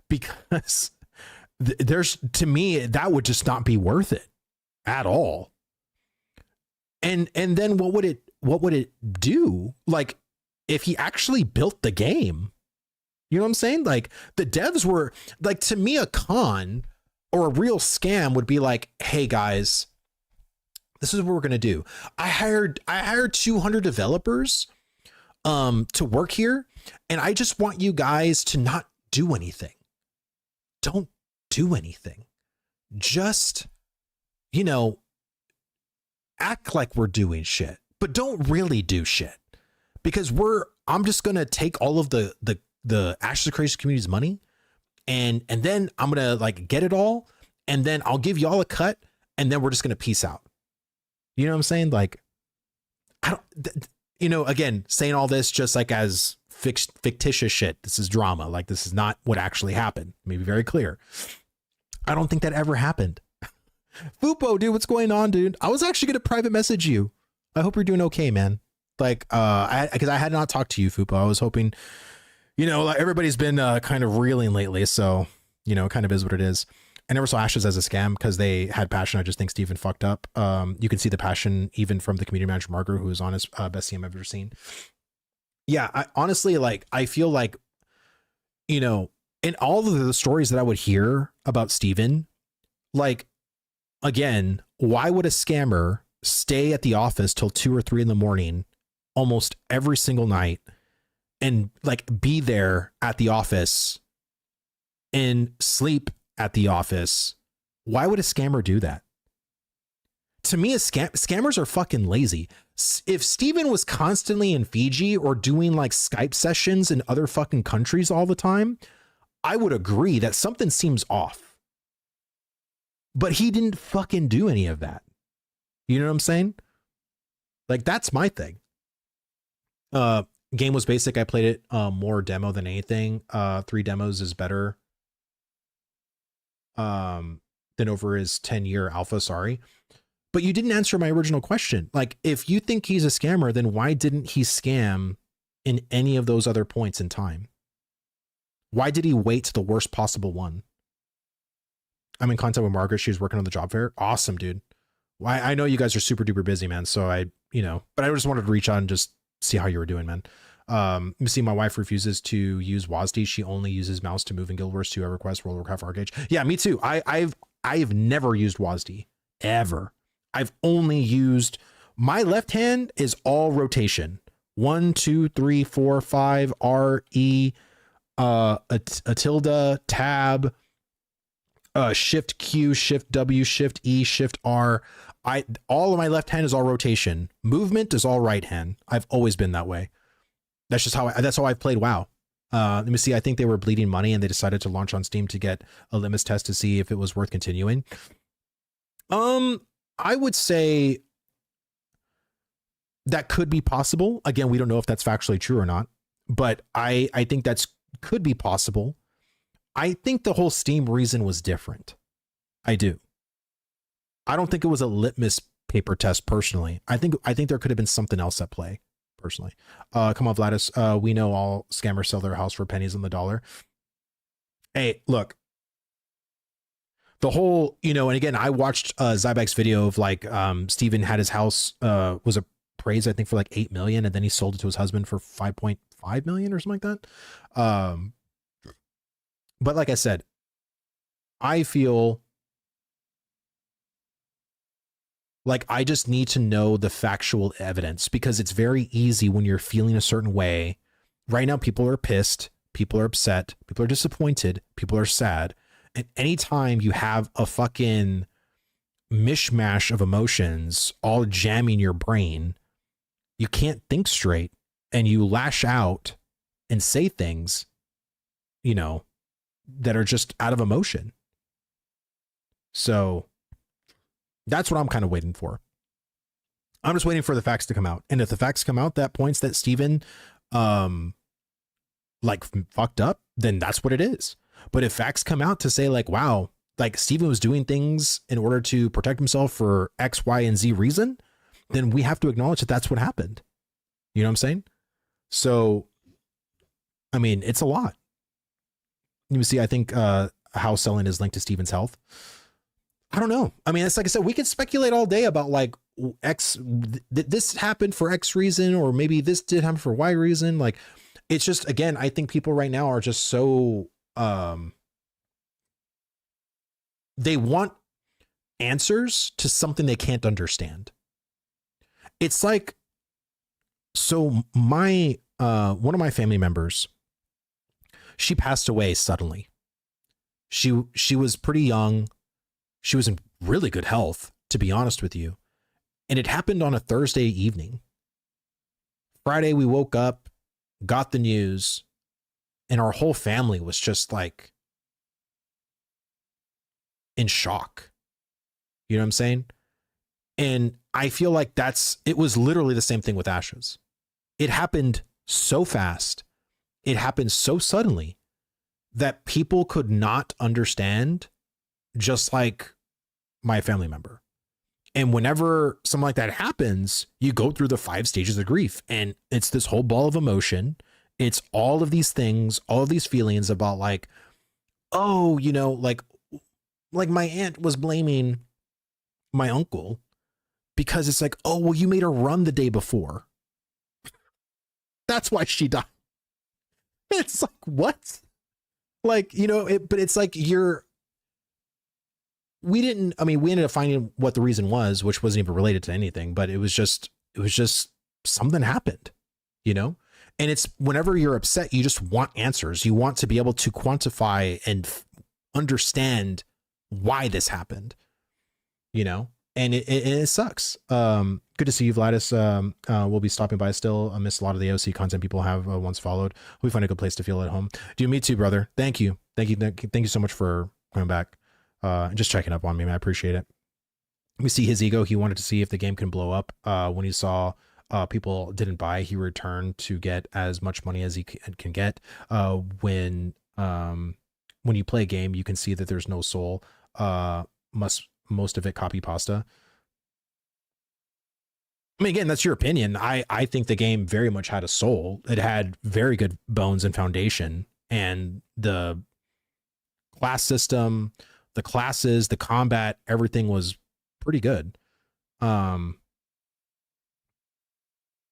because there's, to me, that would just not be worth it at all. And then what would it do? Like, if he actually built the game, you know what I'm saying? Like, the devs were like, to me, a con or a real scam would be like, hey guys, this is what we're going to do. I hired 200 developers to work here, and I just want you guys to not do anything. Don't do anything. Just, you know, act like we're doing shit, but don't really do shit, because I'm just going to take all of the Ashes of Creation community's money and then I'm going to like get it all, and then I'll give y'all a cut, and then we're just going to peace out. You know what I'm saying? Like, I don't, you know, again, saying all this just like as fictitious shit. This is drama. Like, this is not what actually happened. Let me be very clear. I don't think that ever happened. Fupo, dude, what's going on, dude? I was actually going to private message you. I hope you're doing okay, man. Like, because I had not talked to you, Fupo. I was hoping, you know, like, everybody's been kind of reeling lately. So, you know, it kind of is what it is. I never saw Ashes as a scam because they had passion. I just think Steven fucked up. You can see the passion even from the community manager, Margaret, who was on his best CM I've ever seen. Yeah, I honestly, like, I feel like, you know, in all of the stories that I would hear about Steven, like, again, why would a scammer stay at the office till 2 or 3 in the morning almost every single night and like be there at the office and sleep at the office, why would a scammer do that? To me, scammers are fucking lazy. If Steven was constantly in Fiji or doing like Skype sessions in other fucking countries all the time, I would agree that something seems off. But he didn't fucking do any of that. You know what I'm saying? Like, that's my thing. Game was basic. I played it more demo than anything. 3 demos is better than over his 10-year alpha, sorry. But you didn't answer my original question. Like, if you think he's a scammer, then why didn't he scam in any of those other points in time? Why did he wait to the worst possible one? I'm in contact with Margaret. She's working on the job fair. Awesome, dude. Why? I know you guys are super duper busy, man. So but I just wanted to reach out and just see how you were doing, man. You see, my wife refuses to use WASD. She only uses mouse to move in Guild Wars 2 EverQuest, World of Warcraft, ArcAge. Yeah, me too. I've never used WASD ever. I've only used, my left hand is all rotation. 1, 2, 3, 4, 5, R, E, a tilde, tab, Shift Q, Shift W, Shift E, Shift R. All of my left hand is all rotation. Movement is all right hand. I've always been that way. That's just that's how I've played WoW. Let me see. I think they were bleeding money and they decided to launch on Steam to get a litmus test to see if it was worth continuing. I would say that could be possible. Again, we don't know if that's factually true or not, but I think could be possible. I think the whole Steam reason was different. I do. I don't think it was a litmus paper test personally. I think there could have been something else at play personally. Come on, Vladis. We know all scammers sell their house for pennies on the dollar. Hey, look. The whole, and again, I watched Zybek's video of like Steven had his house was appraised, I think, for like 8 million, and then he sold it to his husband for 5.5 million or something like that. But like I said, I feel like I just need to know the factual evidence, because it's very easy when you're feeling a certain way. Right now, people are pissed, people are upset, people are disappointed, people are sad. And anytime you have a fucking mishmash of emotions all jamming your brain, you can't think straight and you lash out and say things, that are just out of emotion. So that's what I'm kind of waiting for. I'm just waiting for the facts to come out. And if the facts come out that points that Steven fucked up, then that's what it is. But if facts come out to say like, wow, like Steven was doing things in order to protect himself for X, Y, and Z reason, then we have to acknowledge that that's what happened. You know what I'm saying? So, I mean, it's a lot. You see, I think house selling is linked to Steven's health. I don't know. I mean, it's like I said, we could speculate all day about like this happened for X reason, or maybe this did happen for Y reason. Like, it's just, again, I think people right now are just so, they want answers to something they can't understand. It's like, so my, one of my family members, she passed away suddenly. She was pretty young. She was in really good health, to be honest with you. And it happened on a Thursday evening. Friday, we woke up, got the news, and our whole family was just like in shock. You know what I'm saying? And I feel like it was literally the same thing with Ashes. It happened so fast. It happened so suddenly that people could not understand, just like my family member. And whenever something like that happens, you go through the 5 stages of grief, and it's this whole ball of emotion. It's all of these things, all of these feelings about like, oh, like my aunt was blaming my uncle because it's like, oh, well, you made her run the day before. That's why she died. It's like, what? Like, but it's like we ended up finding what the reason was, which wasn't even related to anything, but it was just something happened, And it's whenever you're upset, you just want answers. You want to be able to quantify and understand why this happened, you know, and it sucks. Good to see you, Vladis. We'll be stopping by still. I miss a lot of the OC content people have once followed. We find a good place to feel at home. Do me too, brother. Thank you. Thank you so much for coming back. And just checking up on me, man. I appreciate it. We see his ego. He wanted to see if the game can blow up. When he saw people didn't buy, he returned to get as much money as he can get. When you play a game, you can see that there's no soul. Most of it copy pasta. I mean, again, that's your opinion. I think the game very much had a soul. It had very good bones and foundation, and the class system, the classes, the combat, everything was pretty good. Let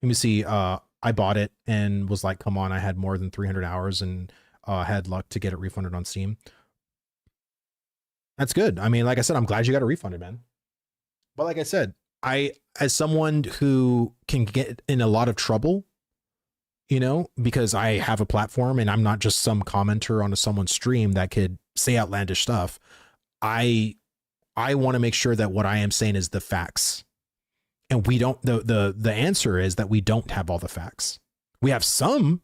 me see. I bought it and was like, come on, I had more than 300 hours and had luck to get it refunded on Steam. That's good. I mean, like I said, I'm glad you got it refunded, man. But like I said, as someone who can get in a lot of trouble, you know, because I have a platform and I'm not just some commenter on someone's stream that could say outlandish stuff. I want to make sure that what I am saying is the facts. And we don't, the answer is that we don't have all the facts. We have some,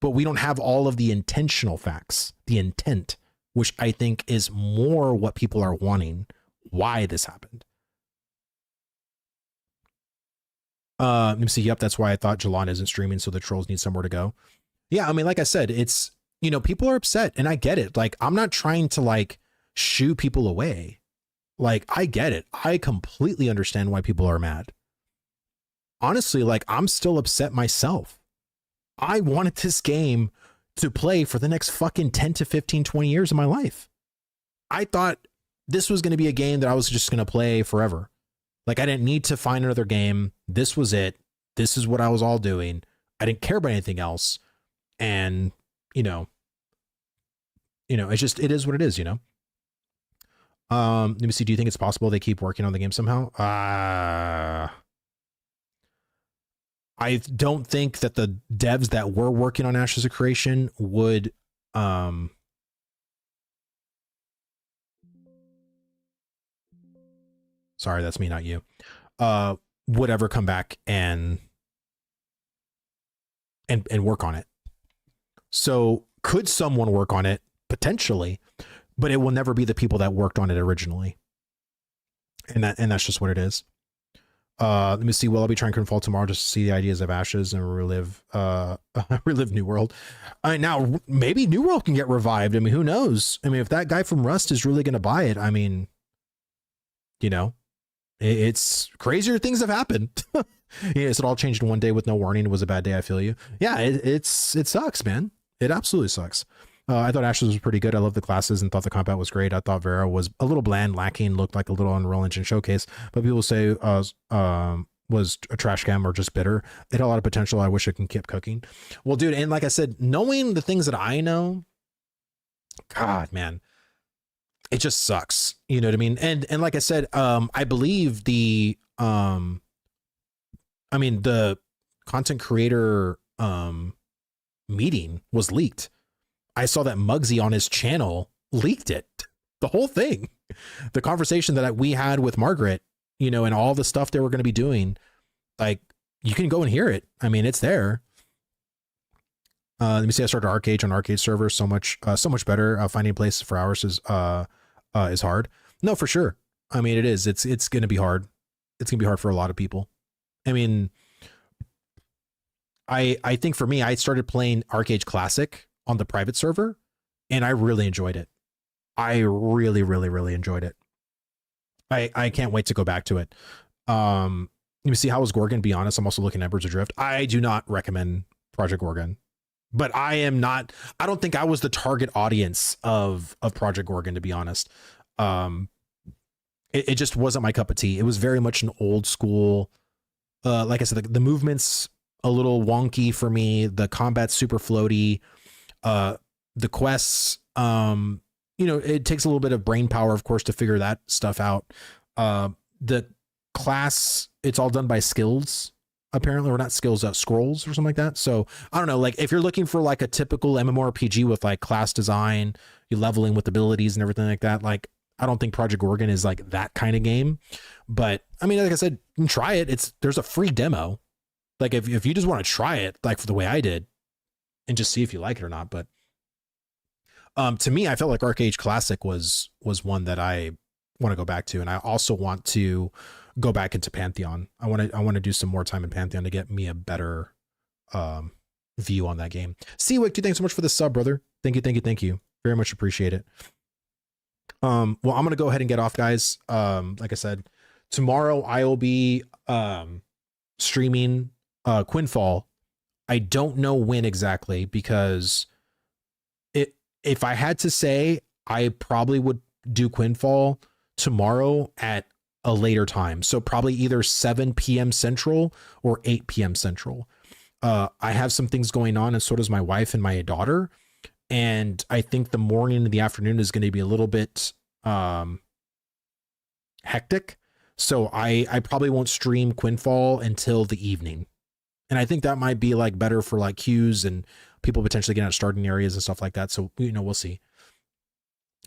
but we don't have all of the intentional facts, the intent, which I think is more what people are wanting, why this happened. Let me see. Yep, that's why I thought Jalon isn't streaming, so the trolls need somewhere to go. Yeah, I mean, like I said, it's, you know, people are upset, and I get it. Like, I'm not trying to like shoo people away. Like, I get it. I completely understand why people are mad. Honestly, like, I'm still upset myself. I wanted this game to play for the next fucking 10 to 15, 20 years of my life. I thought this was going to be a game that I was just going to play forever. Like, I didn't need to find another game. This was it. This is what I was all doing. I didn't care about anything else. And, you know, it's just, it is what it is, you know? Let me see. Do you think it's possible they keep working on the game somehow? I don't think that the devs that were working on Ashes of Creation would, sorry, that's me, not you, would ever come back and work on it. So could someone work on it? Potentially, but it will never be the people that worked on it originally. And that's just what it is. Let me see. Well, I'll be trying Control tomorrow just to see the ideas of Ashes and relive New World. Now maybe New World can get revived. I mean, who knows? I mean, if that guy from Rust is really going to buy it, I mean, you know, it's crazier things have happened. Yes, it all changed in one day with no warning. It was a bad day. I feel you. Yeah, it sucks, man. It absolutely sucks. I thought Ashes was pretty good. I loved the classes and thought the combat was great. I thought Vera was a little bland, lacking, looked like a little Unreal Engine showcase, but people say was a trash cam or just bitter. It had a lot of potential. I wish it can keep cooking. Well, dude, and like I said, knowing the things that I know, God, man, it just sucks. You know what I mean? And like I said, I believe the content creator meeting was leaked. I saw that Muggsy on his channel leaked it, the whole thing, the conversation that we had with Margaret, you know, and all the stuff they were going to be doing. Like, you can go and hear it. I mean, it's there. Let me see. I started Arcade on Arcade server. So much better. Finding a place for hours is hard. No, for sure. I mean, it is. It's going to be hard. It's gonna be hard for a lot of people. I mean, I think for me, I started playing Arcade Classic on the private server, and I really enjoyed it. I really, really, really enjoyed it. I can't wait to go back to it. Let me see, how was Gorgon? To be honest, I'm also looking at Birds Adrift. I do not recommend Project Gorgon, but I don't think I was the target audience of Project Gorgon, to be honest. It just wasn't my cup of tea. It was very much an old school, like I said, the movements a little wonky for me. The combat's super floaty. The quests, you know, it takes a little bit of brain power, of course, to figure that stuff out. The class, it's all done by skills. apparently, or not skills, scrolls or something like that. So I don't know, like if you're looking for like a typical MMORPG with like class design, you leveling with abilities and everything like that, like I don't think Project Gorgon is like that kind of game. But I mean, like I said, you can try it. There's a free demo. Like if you just want to try it, like for the way I did, and just see if you like it or not. But to me, I felt like Arcade Classic was one that I want to go back to, and I also want to go back into Pantheon. I want to do some more time in Pantheon to get me a better view on that game. Seawick, thanks so much for the sub, brother. Thank you. Very much appreciate it. Well, I'm gonna go ahead and get off, guys. Like I said, tomorrow I will be streaming Quinfall. I don't know when exactly, because if I had to say, I probably would do Quinfall tomorrow at a later time. So probably either 7 p.m. Central or 8 p.m. Central. I have some things going on, and so does my wife and my daughter. And I think the morning and the afternoon is going to be a little bit hectic. So I probably won't stream Quinfall until the evening. And I think that might be like better for like queues and people potentially getting out starting areas and stuff like that. So, we'll see.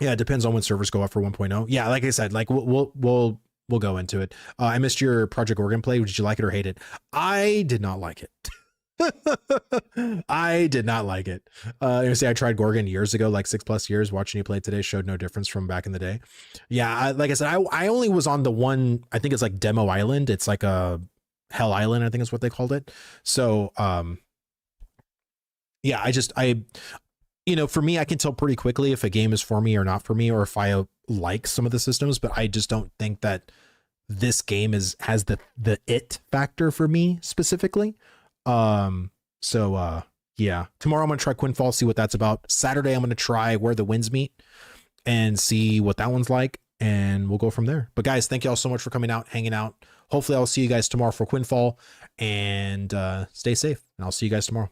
Yeah, it depends on when servers go up for 1.0. Yeah, like I said, like we'll go into it. I missed your Project Gorgon play. Did you like it or hate it? I did not like it. I did not like it. I tried Gorgon years ago, like 6+ years. Watching you play today showed no difference from back in the day. Yeah, like I said, I only was on the one, I think it's like Demo Island. It's like a Hell Island, I think is what they called it. So, yeah, for me, I can tell pretty quickly if a game is for me or not for me, or if I like some of the systems, but I just don't think that this game has the it factor for me specifically. Yeah, tomorrow I'm going to try Quinfall, see what that's about. Saturday, I'm going to try Where the Winds Meet and see what that one's like, and we'll go from there. But guys, thank you all so much for coming out, hanging out. Hopefully I'll see you guys tomorrow for Quinfall, and stay safe, and I'll see you guys tomorrow.